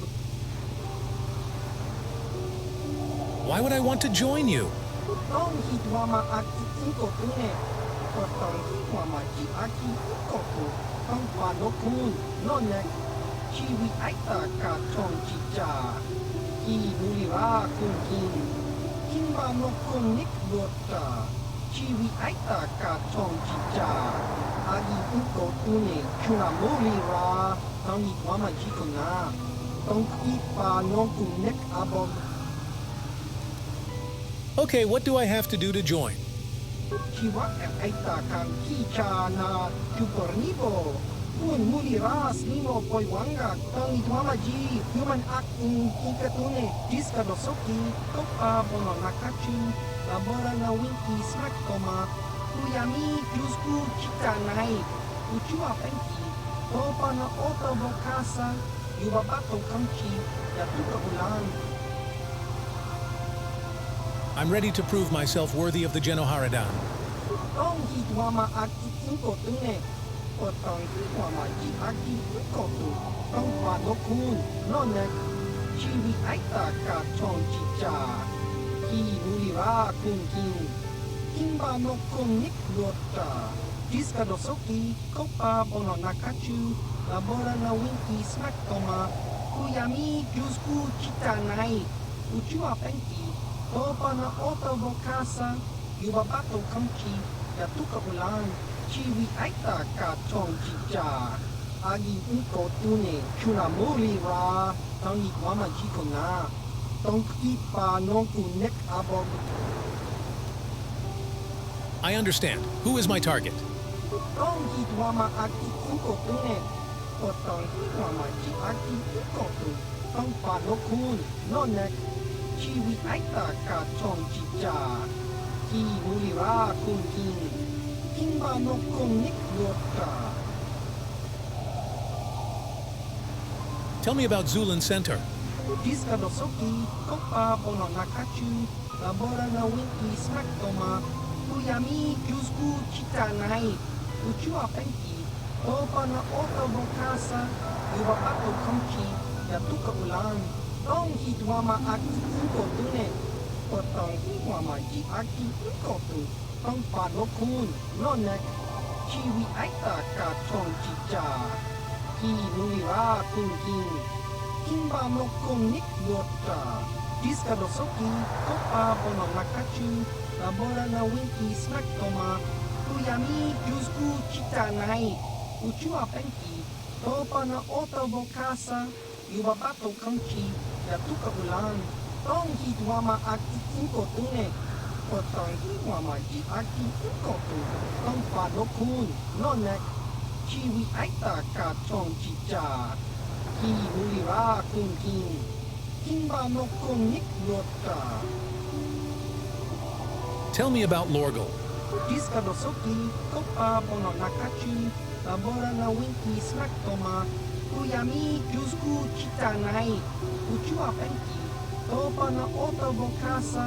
Why would I want to join you? Tong hitwama aki inko tune potong hitwama ji aki inko tu tong panokun nonek chiwi aita ka chong chicha ki mulira kungking kimba no kunik lota chiwi aita ka chong chicha agi inko tune chuna mulira tong hitwama ji kona tong ipa no kunek abog. Okay, what do I have to do to join? Chiwa aita kang kicha na chupornibo un muliras nimo poiwanga tong itwama ji human act in kikatune diska dosoki kopa bono nakachu labora na winki smack toma kuyami jusku chitanai uchua penki topa na ota bokasa yubabato kamchi yatuka ulan. I'm ready to prove myself worthy of the Genoharadan. Tong hitwama aki inko tune potong hitwama ji aki inko tu tong panokun nonek chiwi aita ka chong chicha ki mulira kungking kimba no kunik lota diska dosoki kopa bono nakachu labora na winki smack toma kuyami jusku chitanai uchua penki topa na ota bokasa yubabato kamchi yatuka ulan chiwi aita ka chong chicha agi inko tune chuna mulira tong itwama ji kona tong ipa no kunek abog. I understand. Who is my target? Tong hitwama aki inko tune potong hitwama ji aki inko tu tong panokun nonek chiwi aita ka chong chicha ki mulira kungking kimba no kunik lota. Tell me about Zulun Center. Diska dosoki kopa bono nakachu labora na winki smack toma kuyami jusku chitanai uchua penki topa na ota bokasa yubabato kamchi yatuka ulan. Tong hitwama aki inko tune potong hitwama ji aki inko tu ต้องปาดนกคูนนอนเนกชีวิไอตากาชองจิจากีนุลิราคุงกิงกิงบานกคงนิกโยตาดิสกาโดโซกิก็ปาบนนักจูลาบอรานาวินกีสนักโตมาตุยามีจูสกูจิตาไนอุจูอาเป็นกีโตปานาโอตาโบคาซายูบาบาโตคังชียาตุกะอุลันต้องฮิตวามาอากิอินโกตุเนกดตองฮิวามาจิอากิอินโกตุต้องปาดนกคูนนอนเนกชีวิไอตากาชองจิจากีนุลิราคุงกิงกิงบานกคงนิกโยตา Tell me about Lorgal. Diska dosoki, kopa bono nakachu, labora na winki snak toma, kuyami jusku chitanai, uchu apenki, topa na ota bokasa,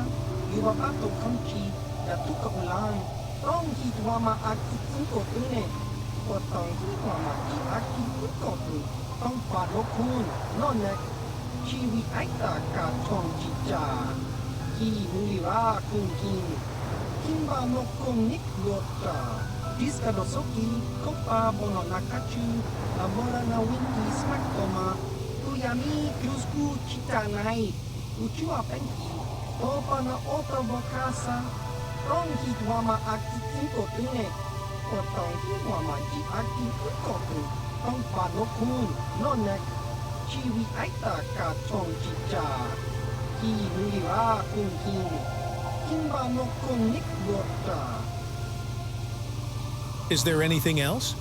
yubabato kamchi, yatuka ulan, tong hitwama aki inko tune, potong hitwama ki aki inko tu, tong padokun, nonek, chiwi aita ka chong chicha, ki nulira kungking, Kimba no konik yota. Diska dosoki, kopa bono nakachu, labora na winki smak toma, kuyami jusku chitanai, uchu apenki, topa na ota bokasa, rong hitwama aki inko tune, potong hitwama ji aki inko tu, tong padokun, nonek, chiwi aita ka chong chicha, ki nulira kungking, Kimba no konik yota. Is there anything else?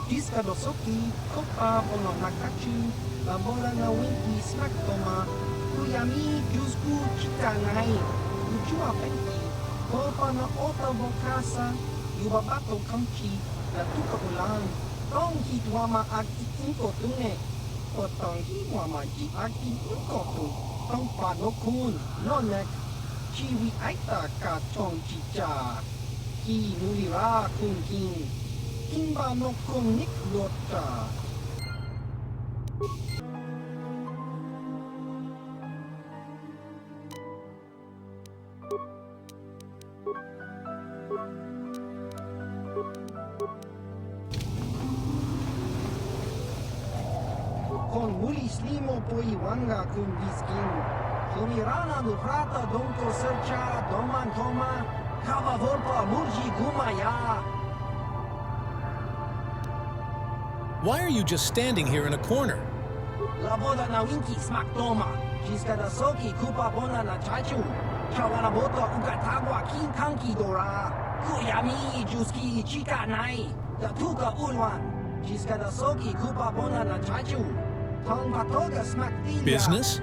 Diska dosoki, kopa bono nakachu, labora na winki snak toma, kuyami jusku chitanai, uchu apenki, topa na ota bokasa, yubabato kamchi, yatuka ulan, tong hitwama aki inko tune, potong hitwama ji aki inko tu, tong padokun, nonek, Chiwi aita ka chong chicha, ki nulira kungking, kimba no konik yota. Con mulis limo poi wanga kun biskin. Tumirana no prata donko sercha doman toma kava volpa murji gumaya. Why are you just standing here in a corner? La boda na winki smak toma. Jiska da soki kupa bona na chachu. Chawana bota ugatagwa kin kanki dora. Kuyami juski chika nai. Da tuka ulwan. Jiska da soki kupa bona na chachu. Tong patoga smak tilia. Business?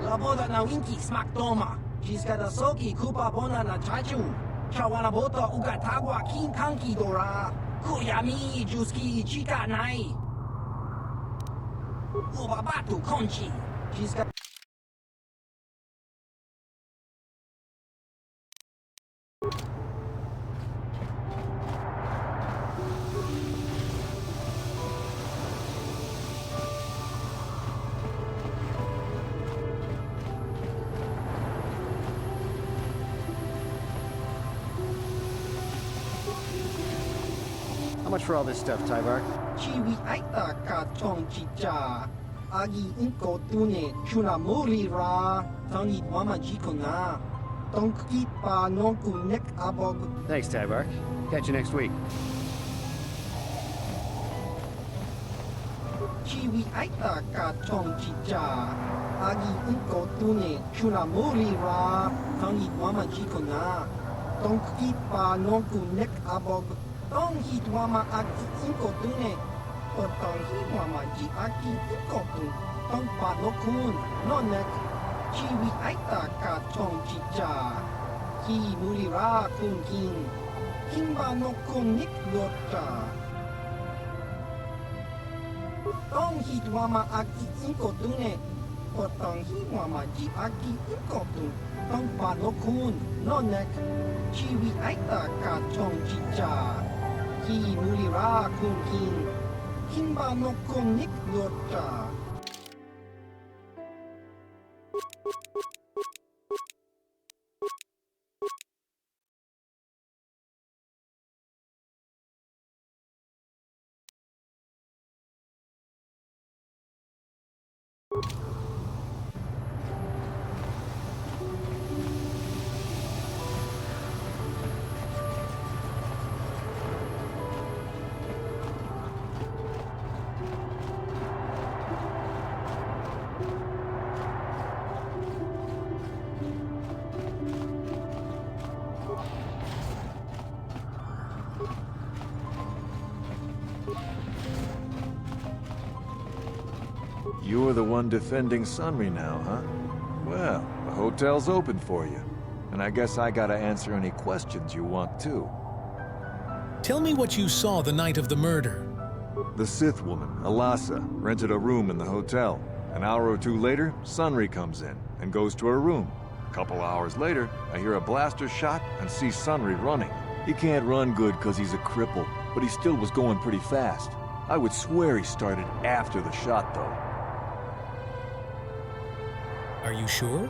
La boda na winki smak toma. Jiska da soki kupa bona na chachu. Chawana bota ugatagwa kin kanki dora. Kuyami juski chika nai. Ubabatu konchi. Jiska How much for all this stuff, Tyvark? Chiwi aita ka chong chicha. Agi inko tune chuna muri ra. Tangi wama jikona. Tonki pa nonku nek abog. Thanks, Tyvark. Catch you next week. Chiwi aita ka chong chicha. Agi inko tune chuna muri ra. Tangi wama jikona. Tonki pa nonku nek abog. Tong hit wama aki inko tune. Potong hit wama ji aki inko tu. Tong pa no kun, no nek. Chiwi aita ka chong chicha. Ki nulira kun king. Kimba no kun nik yota. Tong hit wama aki inko tune. Potong hit wama ji aki inko tu. Tong pa no kun, no nek. Chiwi aita ka chong chicha. Ki nulira kun king. Kimba no kun nik yota. you're the one defending Sunry now, huh? Well, the hotel's open for you. And I guess I gotta answer any questions you want, too. Tell me what you saw the night of the murder. The Sith woman, Alasa, rented a room in the hotel. An hour or two later, Sunry comes in and goes to her room. A couple hours later, I hear a blaster shot and see Sunry running. He can't run good because he's a cripple, but he still was going pretty fast. I would swear he started after the shot, though. Are you sure?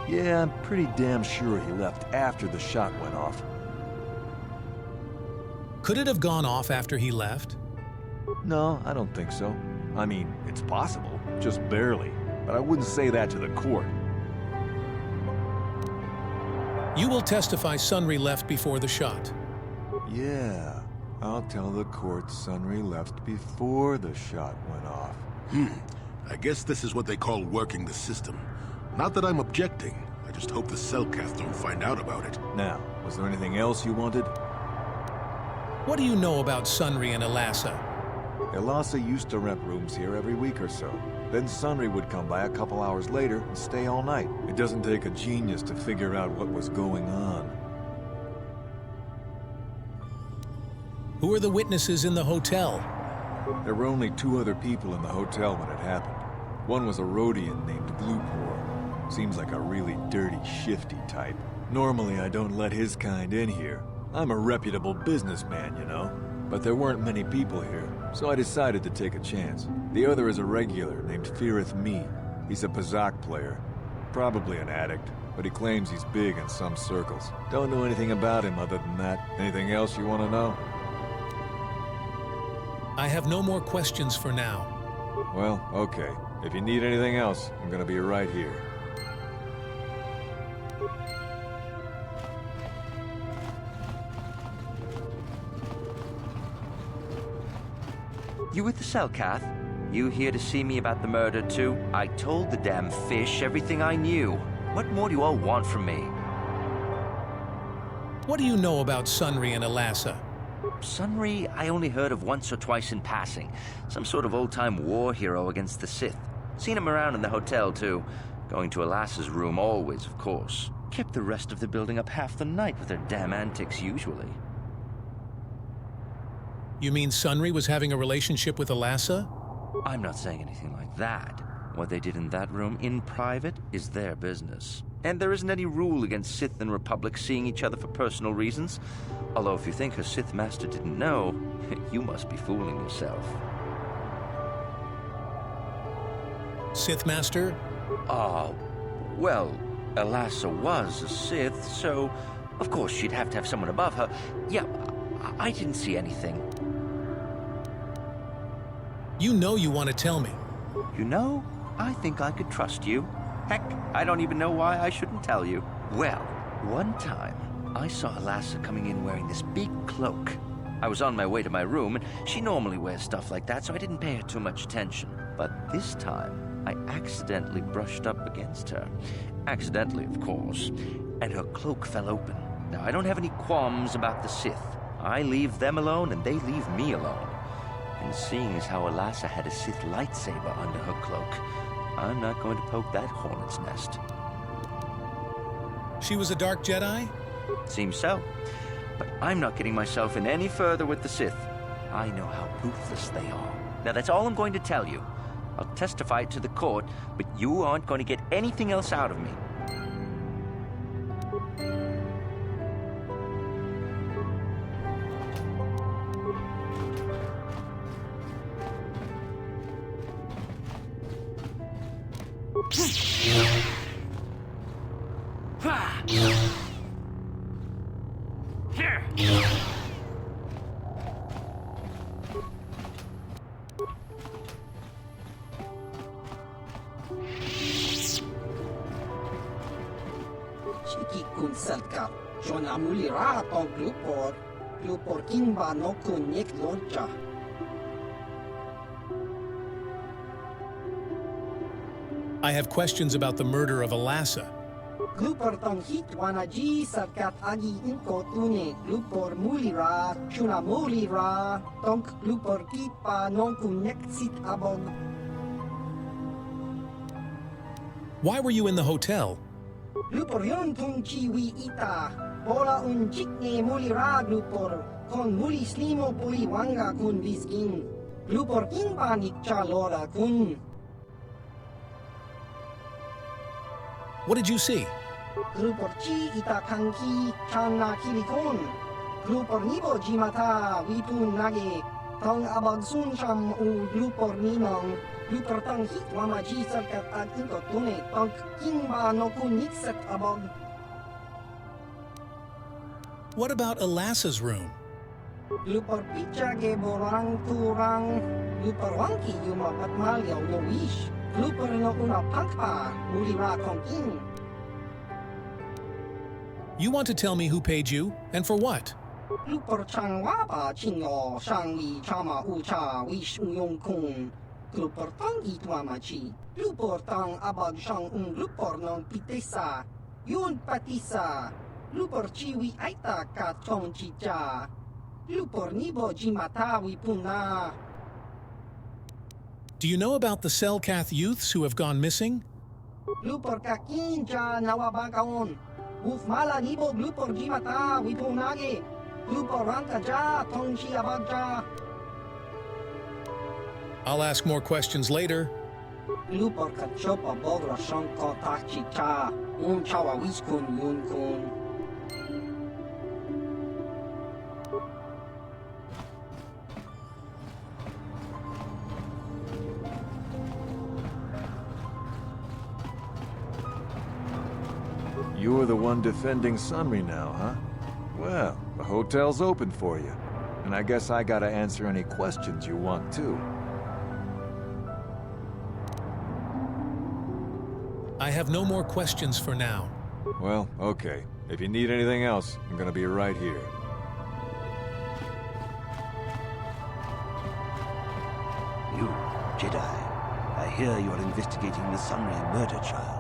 Yeah, I'm pretty damn sure he left after the shot went off. Could it have gone off after he left? No, I don't think so. I mean, it's possible, just barely. But I wouldn't say that to the court. You will testify Sunry left before the shot. Yeah, I'll tell the court Sunry left before the shot went off. I guess this is what they call working the system. Not that I'm objecting. I just hope the Selkath don't find out about it. Now, was there anything else you wanted? What do you know about Sunry and Alasa? Alasa used to rent rooms here every week or so. Then Sunry would come by a couple hours later and stay all night. It doesn't take a genius to figure out what was going on. Who are the witnesses in the hotel? There were only 2 other people in the hotel when it happened. One was a Rhodian named Glupor. Seems like a really dirty, shifty type. Normally I don't let his kind in here. I'm a reputable businessman, you know. But there weren't many people here, so I decided to take a chance. The other is a regular named Firith Me. He's a Pazak player. Probably an addict, but he claims he's big in some circles. Don't know anything about him other than that. Anything else you want to know? I have no more questions for now. Well, okay. If you need anything else, I'm gonna be right here. You with the Selkath? You here to see me about the murder, too? I told the damn fish everything I knew. What more do you all want from me? What do you know about Sunry and Alasa? Sunry, I only heard of once or twice in passing. Some sort of old-time war hero against the Sith. Seen him around in the hotel, too. Going to Alasa's room always, of course. Kept the rest of the building up half the night with their damn antics usually. You mean Sunry was having a relationship with Alasa? I'm not saying anything like that. What they did in that room in private is their business. And there isn't any rule against Sith and Republic seeing each other for personal reasons. Although if you think her Sith master didn't know, you must be fooling yourself. Sith master? Well, Alasa was a Sith, so of course she'd have to have someone above her. Yeah, I didn't see anything. You know you want to tell me. You know, I think I could trust you. Heck, I don't even know why I shouldn't tell you. Well, one time, I saw Alasa coming in wearing this big cloak. I was on my way to my room, and she normally wears stuff like that, so I didn't pay her too much attention. But this time, I accidentally brushed up against her. Accidentally, of course. And her cloak fell open. Now, I don't have any qualms about the Sith. I leave them alone, and they leave me alone. And seeing as how Alasa had a Sith lightsaber under her cloak, I'm not going to poke that hornet's nest. She was a Dark Jedi? Seems so. But I'm not getting myself in any further with the Sith. I know how ruthless they are. Now that's all I'm going to tell you. I'll testify it to the court, but you aren't going to get anything else out of me. Chiki kun Selkath, Jona mulira tong Glupor kimba no kun nek loncha. I have questions about the murder of Alasa. Glupor tong hit wanaji Selkath agi inko tune Glupor mulira chuna mulira tong Glupor kipa non kun nek sit abon. Why were you in the hotel? Lupor yon tong chiwi ita. Bola un chikne muli rag lupor. Kon muli slimo puli wanga kun viskin. Lupor king panik chalora kun. What did you see? Lupor chi ita kanki chana kilikon. Lupor nibo jimata wipun nage. Tong abag sun sham u lupor ninong. Lupor tang hit wama ji sarkat at inko tune. Tong king ba no kun nikset abag. What about Alassa's room? Lupor picha ge borang turang. Lupor wangki yuma patmalyaw no wish. Lupor no una pakpa. Muli ra kong king. You want to tell me who paid you, and for what? Lupor chang wapa chingo shang wi chama ucha wish uyong kung. Lupor tang itwama chi. Lupor tang abag shang lupor non pitesa. Yun patisa. Lupor chiwi aita ka tong chicha. Lupor nibo jimata wi puna. Do you know about the Selkath youths who have gone missing? Lupor kakinja nawabagaon. Uf mala nibo lupor jimata wi punage. Lupor ranka ja tong chi abagja. I'll ask more questions later. Lupor ka chopa bogra shang ko tak chicha. Chawa wiskun yun kun. You're the one defending Sunry now, huh? Well, the hotel's open for you. And I guess I gotta answer any questions you want, too. I have no more questions for now. Well, okay. If you need anything else, I'm gonna be right here. You, Jedi, I hear you're investigating the Sunry murder trial.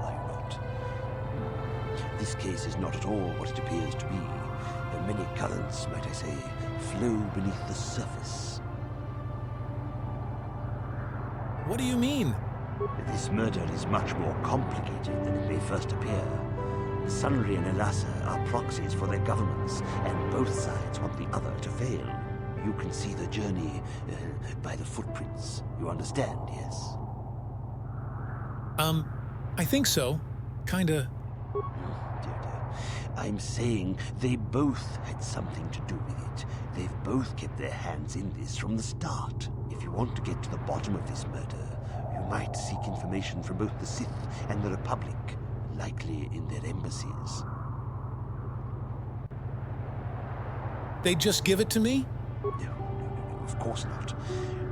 This case is not at all what it appears to be. Many currents, might I say, flow beneath the surface. What do you mean? This murder is much more complicated than it may first appear. Sunry and Alassa are proxies for their governments, and both sides want the other to fail. You can see the journey by the footprints. You understand, yes? I think so. Kinda. I'm saying they both had something to do with it. They've both kept their hands in this from the start. If you want to get to the bottom of this murder, you might seek information from both the Sith and the Republic, likely in their embassies. They'd just give it to me? No, of course not.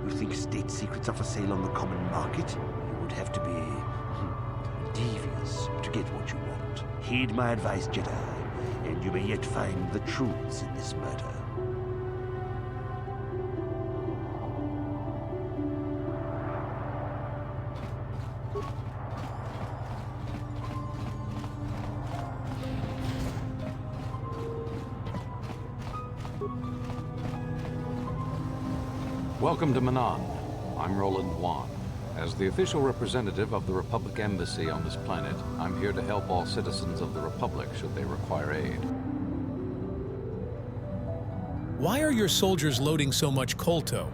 You think state secrets are for sale on the common market? You would have to be devious to get what you want. Heed my advice, Jedi, and you may yet find the truths in this murder. Welcome to Manaan. I'm Roland Wan. As the official representative of the Republic Embassy on this planet, I'm here to help all citizens of the Republic should they require aid. Why are your soldiers loading so much colto?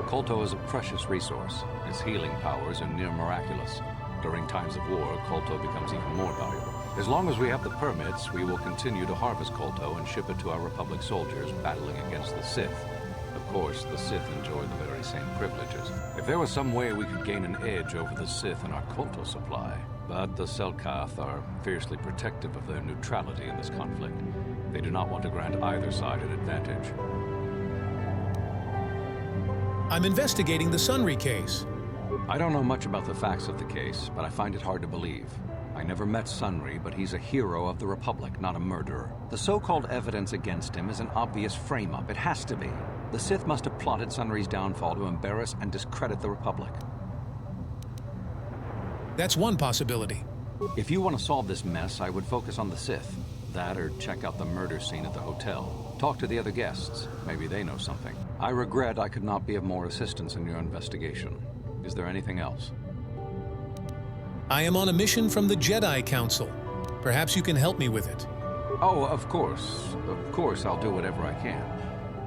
Colto is a precious resource. Its healing powers are near miraculous. During times of war, colto becomes even more valuable. As long as we have the permits, we will continue to harvest colto and ship it to our Republic soldiers battling against the Sith. Of course, the Sith enjoy the very same privileges. If there was some way we could gain an edge over the Sith in our colto supply, but the Selkath are fiercely protective of their neutrality in this conflict. They do not want to grant either side an advantage. I'm investigating the Sunry case. I don't know much about the facts of the case, but I find it hard to believe. I never met Sunry, but he's a hero of the Republic, not a murderer. The so-called evidence against him is an obvious frame-up. It has to be. The Sith must have plotted Sunry's downfall to embarrass and discredit the Republic. That's one possibility. If you want to solve this mess, I would focus on the Sith. That or check out the murder scene at the hotel. Talk to the other guests. Maybe they know something. I regret I could not be of more assistance in your investigation. Is there anything else? I am on a mission from the Jedi Council. Perhaps you can help me with it. Oh, of course. Of course I'll do whatever I can.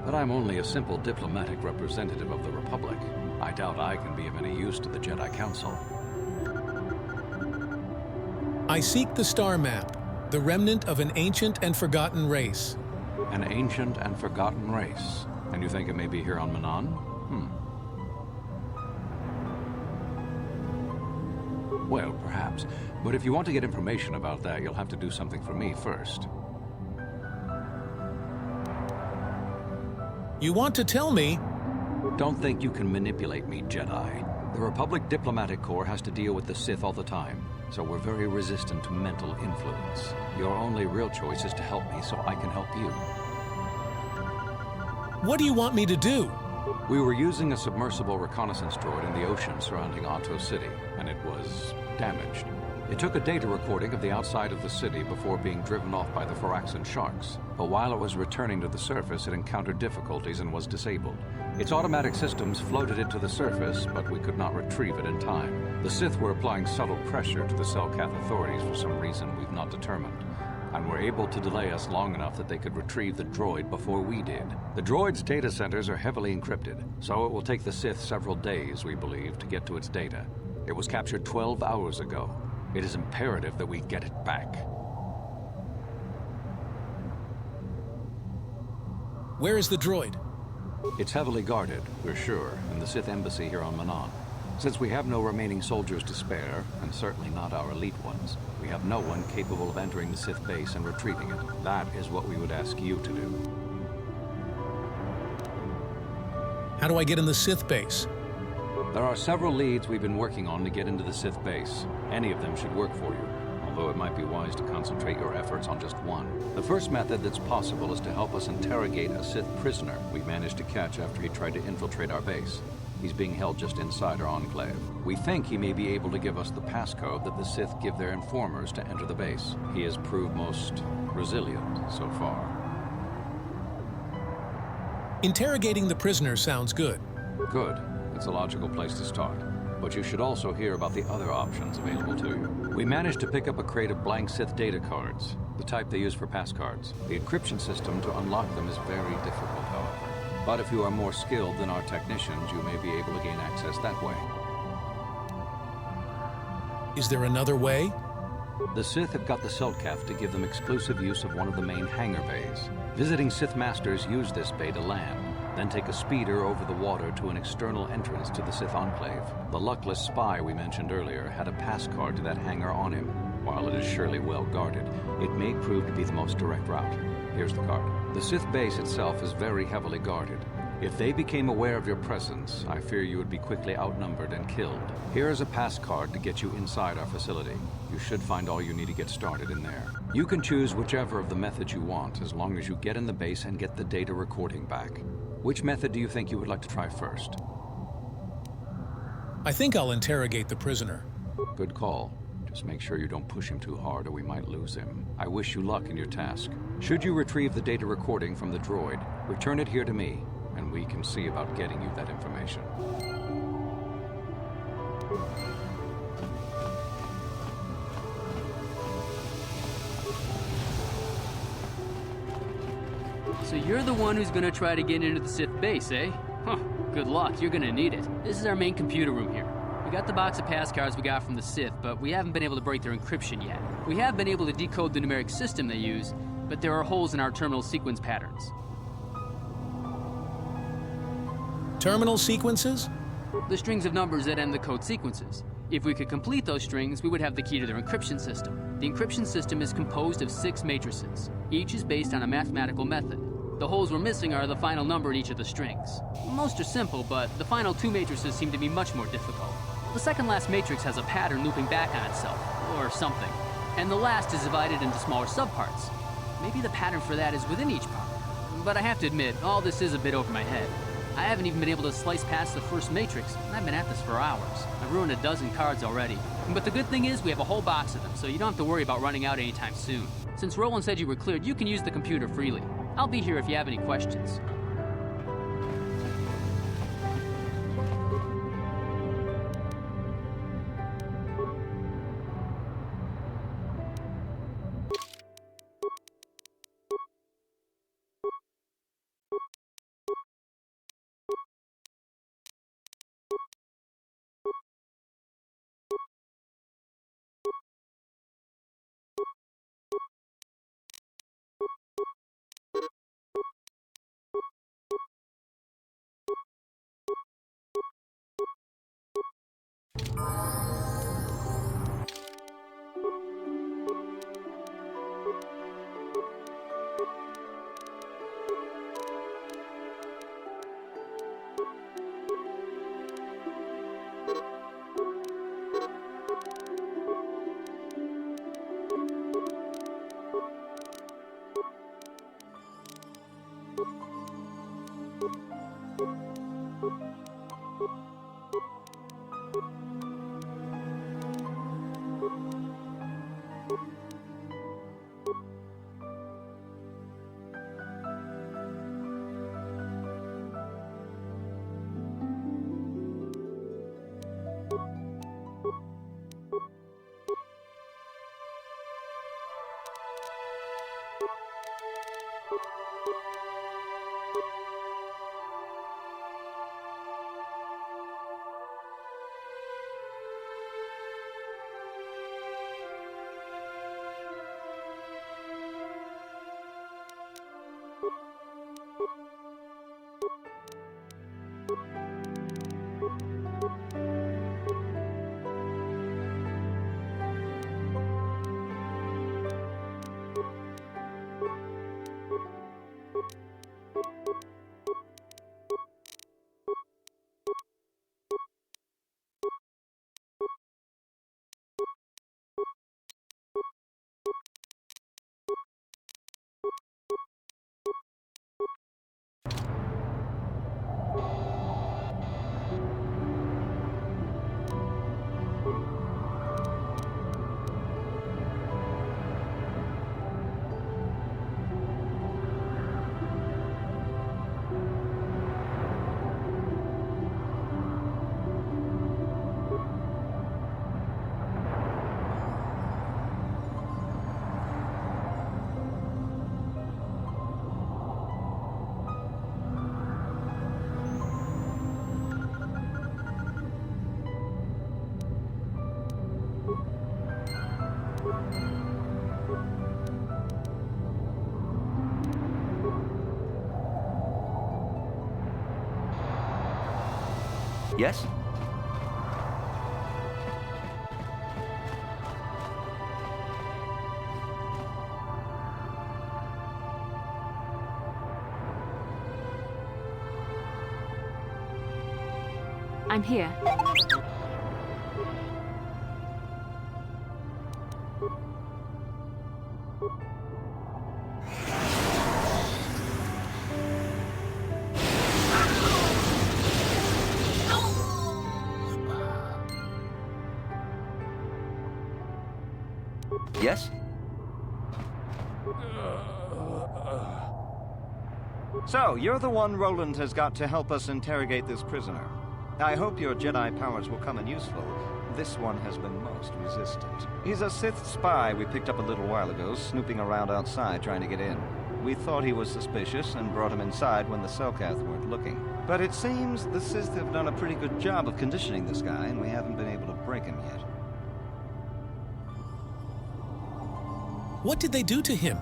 But I'm only a simple diplomatic representative of the Republic. I doubt I can be of any use to the Jedi Council. I seek the star map, the remnant of an ancient and forgotten race. An ancient and forgotten race. And you think it may be here on Manaan? Well, perhaps. But if you want to get information about that, you'll have to do something for me first. You want to tell me? Don't think you can manipulate me, Jedi. The Republic Diplomatic Corps has to deal with the Sith all the time, so we're very resistant to mental influence. Your only real choice is to help me so I can help you. What do you want me to do? We were using a submersible reconnaissance droid in the ocean surrounding Ahto City, and it was damaged. It took a data recording of the outside of the city before being driven off by the Firaxan sharks. But while it was returning to the surface, it encountered difficulties and was disabled. Its automatic systems floated it to the surface, but we could not retrieve it in time. The Sith were applying subtle pressure to the Selkath authorities for some reason we've not determined, and were able to delay us long enough that they could retrieve the droid before we did. The droid's data centers are heavily encrypted, so it will take the Sith several days, we believe, to get to its data. It was captured 12 hours ago. It is imperative that we get it back. Where is the droid? It's heavily guarded, we're sure, in the Sith embassy here on Manaan. Since we have no remaining soldiers to spare, and certainly not our elite ones, we have no one capable of entering the Sith base and retrieving it. That is what we would ask you to do. How do I get in the Sith base? There are several leads we've been working on to get into the Sith base. Any of them should work for you, although it might be wise to concentrate your efforts on just one. The first method that's possible is to help us interrogate a Sith prisoner we managed to catch after he tried to infiltrate our base. He's being held just inside our enclave. We think he may be able to give us the passcode that the Sith give their informers to enter the base. He has proved most resilient so far. Interrogating the prisoner sounds good. Good. It's a logical place to start. But you should also hear about the other options available to you. We managed to pick up a crate of blank Sith data cards, the type they use for passcards. The encryption system to unlock them is very difficult, however. But if you are more skilled than our technicians, you may be able to gain access that way. Is there another way? The Sith have got the Selkath to give them exclusive use of one of the main hangar bays. Visiting Sith Masters use this bay to land, then take a speeder over the water to an external entrance to the Sith Enclave. The luckless spy we mentioned earlier had a pass card to that hangar on him. While it is surely well guarded, it may prove to be the most direct route. Here's the card. The Sith base itself is very heavily guarded. If they became aware of your presence, I fear you would be quickly outnumbered and killed. Here is a pass card to get you inside our facility. You should find all you need to get started in there. You can choose whichever of the methods you want, as long as you get in the base and get the data recording back. Which method do you think you would like to try first? I think I'll interrogate the prisoner. Good call. Just make sure you don't push him too hard or we might lose him. I wish you luck in your task. Should you retrieve the data recording from the droid, return it here to me, and we can see about getting you that information. So you're the one who's gonna try to get into the Sith base, eh? Huh, good luck, you're gonna need it. This is our main computer room here. We got the box of passcards we got from the Sith, but we haven't been able to break their encryption yet. We have been able to decode the numeric system they use, but there are holes in our terminal sequence patterns. Terminal sequences? The strings of numbers that end the code sequences. If we could complete those strings, we would have the key to their encryption system. The encryption system is composed of 6 matrices. Each is based on a mathematical method. The holes we're missing are the final number in each of the strings. Most are simple, but the final 2 matrices seem to be much more difficult. The second last matrix has a pattern looping back on itself, or something. And the last is divided into smaller subparts. Maybe the pattern for that is within each part. But I have to admit, all this is a bit over my head. I haven't even been able to slice past the first matrix, and I've been at this for hours. I've ruined a dozen cards already. But the good thing is we have a whole box of them, so you don't have to worry about running out anytime soon. Since Roland said you were cleared, you can use the computer freely. I'll be here if you have any questions. Yes? I'm here. Yes? So, you're the one Roland has got to help us interrogate this prisoner. I hope your Jedi powers will come in useful. This one has been most resistant. He's a Sith spy we picked up a little while ago, snooping around outside trying to get in. We thought he was suspicious and brought him inside when the Selkath weren't looking. But it seems the Sith have done a pretty good job of conditioning this guy, and we haven't been able to break him yet. What did they do to him?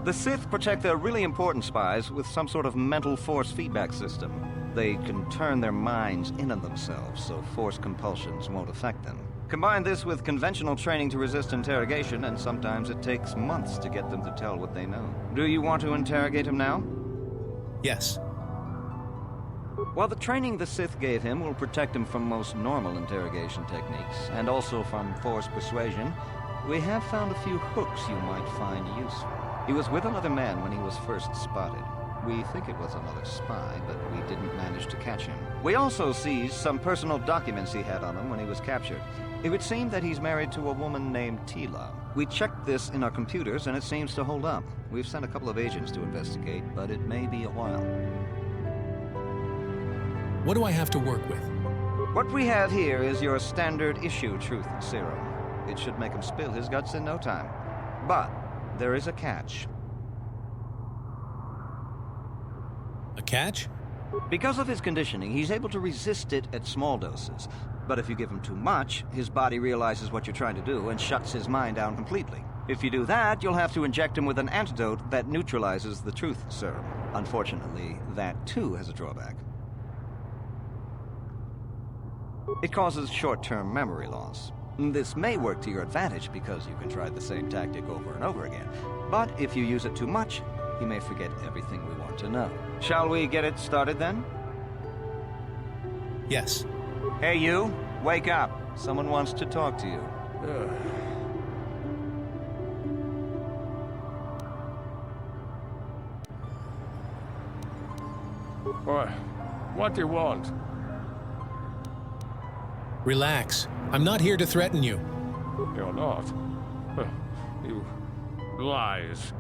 The Sith protect their really important spies with some sort of mental force feedback system. They can turn their minds in on themselves, so force compulsions won't affect them. Combine this with conventional training to resist interrogation, and sometimes it takes months to get them to tell what they know. Do you want to interrogate him now? Yes. Well, the training the Sith gave him will protect him from most normal interrogation techniques, and also from forced persuasion. We have found a few hooks you might find useful. He was with another man when he was first spotted. We think it was another spy, but we didn't manage to catch him. We also seized some personal documents he had on him when he was captured. It would seem that he's married to a woman named Tila. We checked this in our computers, and it seems to hold up. We've sent a couple of agents to investigate, but it may be a while. What do I have to work with? What we have here is your standard issue truth serum. It should make him spill his guts in no time. But there is a catch. A catch? Because of his conditioning, he's able to resist it at small doses. But if you give him too much, his body realizes what you're trying to do and shuts his mind down completely. If you do that, you'll have to inject him with an antidote that neutralizes the truth serum. Unfortunately, that too has a drawback. It causes short-term memory loss. This may work to your advantage because you can try the same tactic over and over again. But if you use it too much, you may forget everything we want to know. Shall we get it started then? Yes. Hey you, wake up. Someone wants to talk to you. What do you want? Relax. I'm not here to threaten you. You're not. You lies.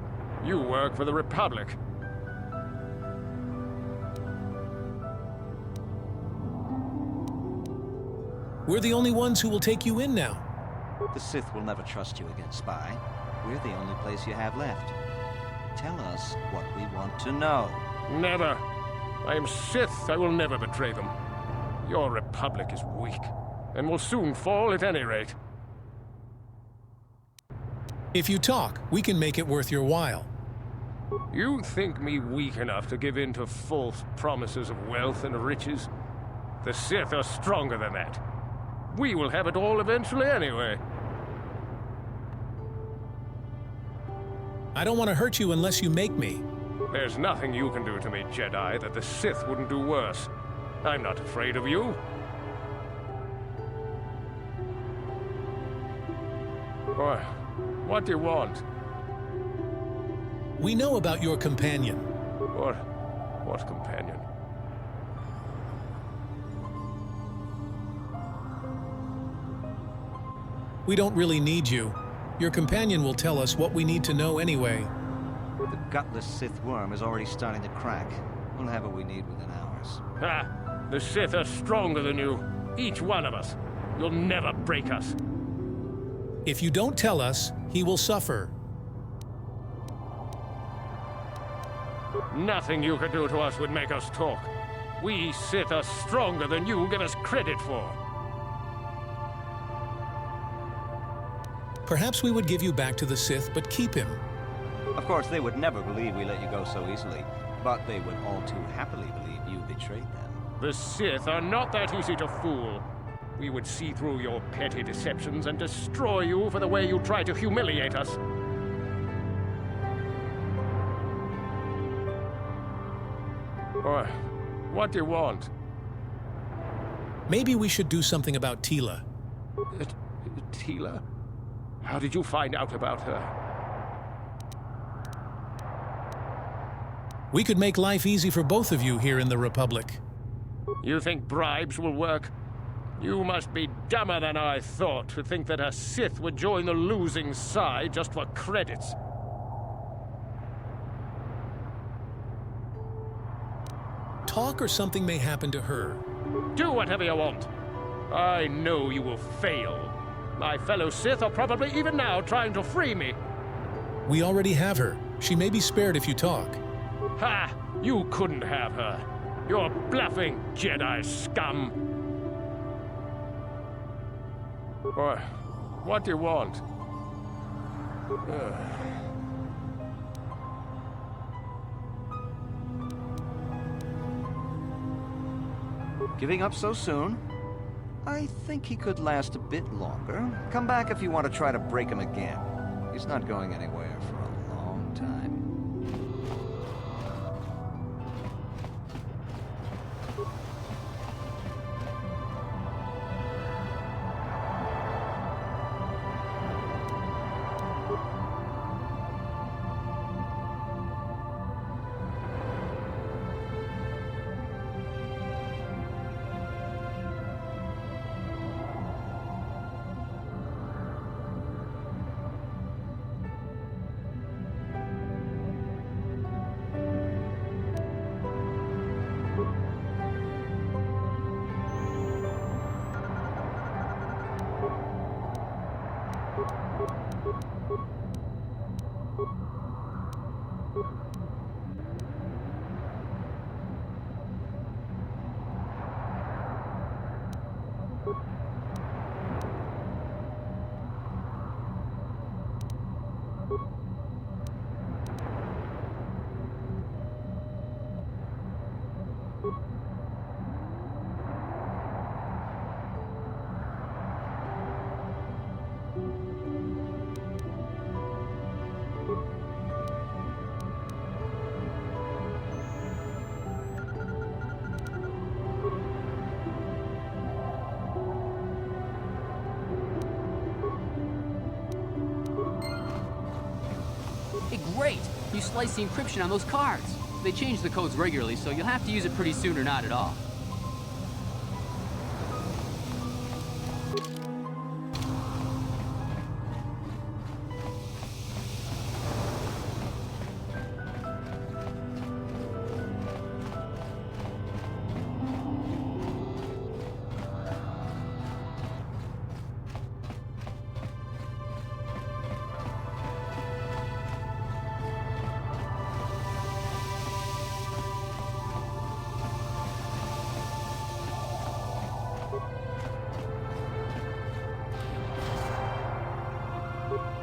You work for the Republic. We're the only ones who will take you in now. The Sith will never trust you again, Spy. We're the only place you have left. Tell us what we want to know. Never. I am Sith. I will never betray them. Your Republic is weak, and will soon fall at any rate. If you talk, we can make it worth your while. You think me weak enough to give in to false promises of wealth and riches? The Sith are stronger than that. We will have it all eventually anyway. I don't want to hurt you unless you make me. There's nothing you can do to me, Jedi, that the Sith wouldn't do worse. I'm not afraid of you. What do you want? We know about your companion. What companion? We don't really need you. Your companion will tell us what we need to know anyway. The gutless Sith worm is already starting to crack. We'll have what we need within hours. Ha! The Sith are stronger than you. Each one of us. You'll never break us. If you don't tell us, he will suffer. Nothing you could do to us would make us talk. We Sith are stronger than you give us credit for. Perhaps we would give you back to the Sith, but keep him. Of course, they would never believe we let you go so easily, but they would all too happily believe you betrayed them. The Sith are not that easy to fool. We would see through your petty deceptions and destroy you for the way you try to humiliate us. What do you want? Maybe we should do something about Tila. Tila? How did you find out about her? We could make life easy for both of you here in the Republic. You think bribes will work? You must be dumber than I thought to think that a Sith would join the losing side just for credits. Talk or something may happen to her. Do whatever you want. I know you will fail. My fellow Sith are probably even now trying to free me. We already have her. She may be spared if you talk. Ha! You couldn't have her. You're bluffing, Jedi scum. What do you want? Giving up so soon? I think he could last a bit longer. Come back if you want to try to break him again. He's not going anywhere for a long time. Hey, great! You sliced the encryption on those cards. They change the codes regularly, so you'll have to use it pretty soon or not at all.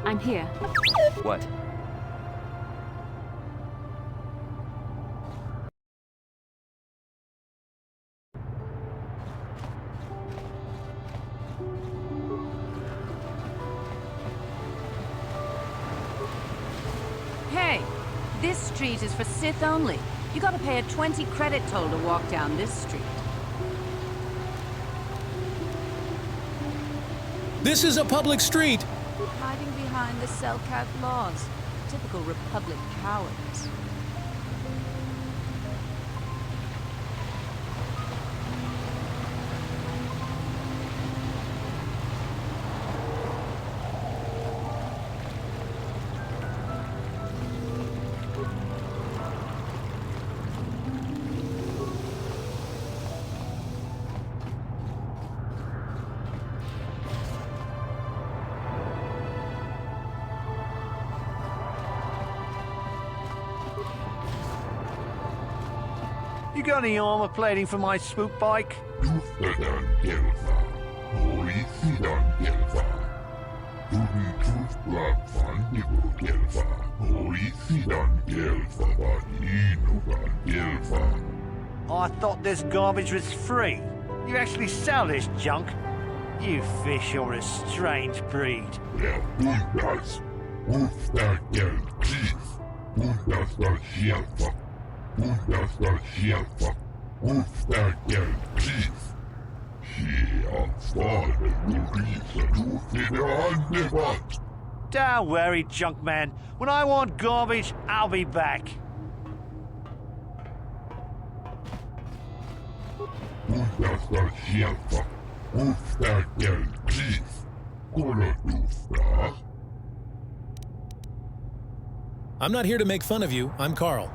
I'm here. What? Hey, this street is for Sith only. You gotta pay a 20 credit toll to walk down this street. This is a public street. Hiding behind the Selkath laws. Typical Republic cowards. You got any armor plating for my swoop bike? I thought this garbage was free. You actually sell this junk? You fish are a strange breed. Don't worry, junk man. When I want garbage, I'll be back. I'm not here to make fun of you. I'm Carl.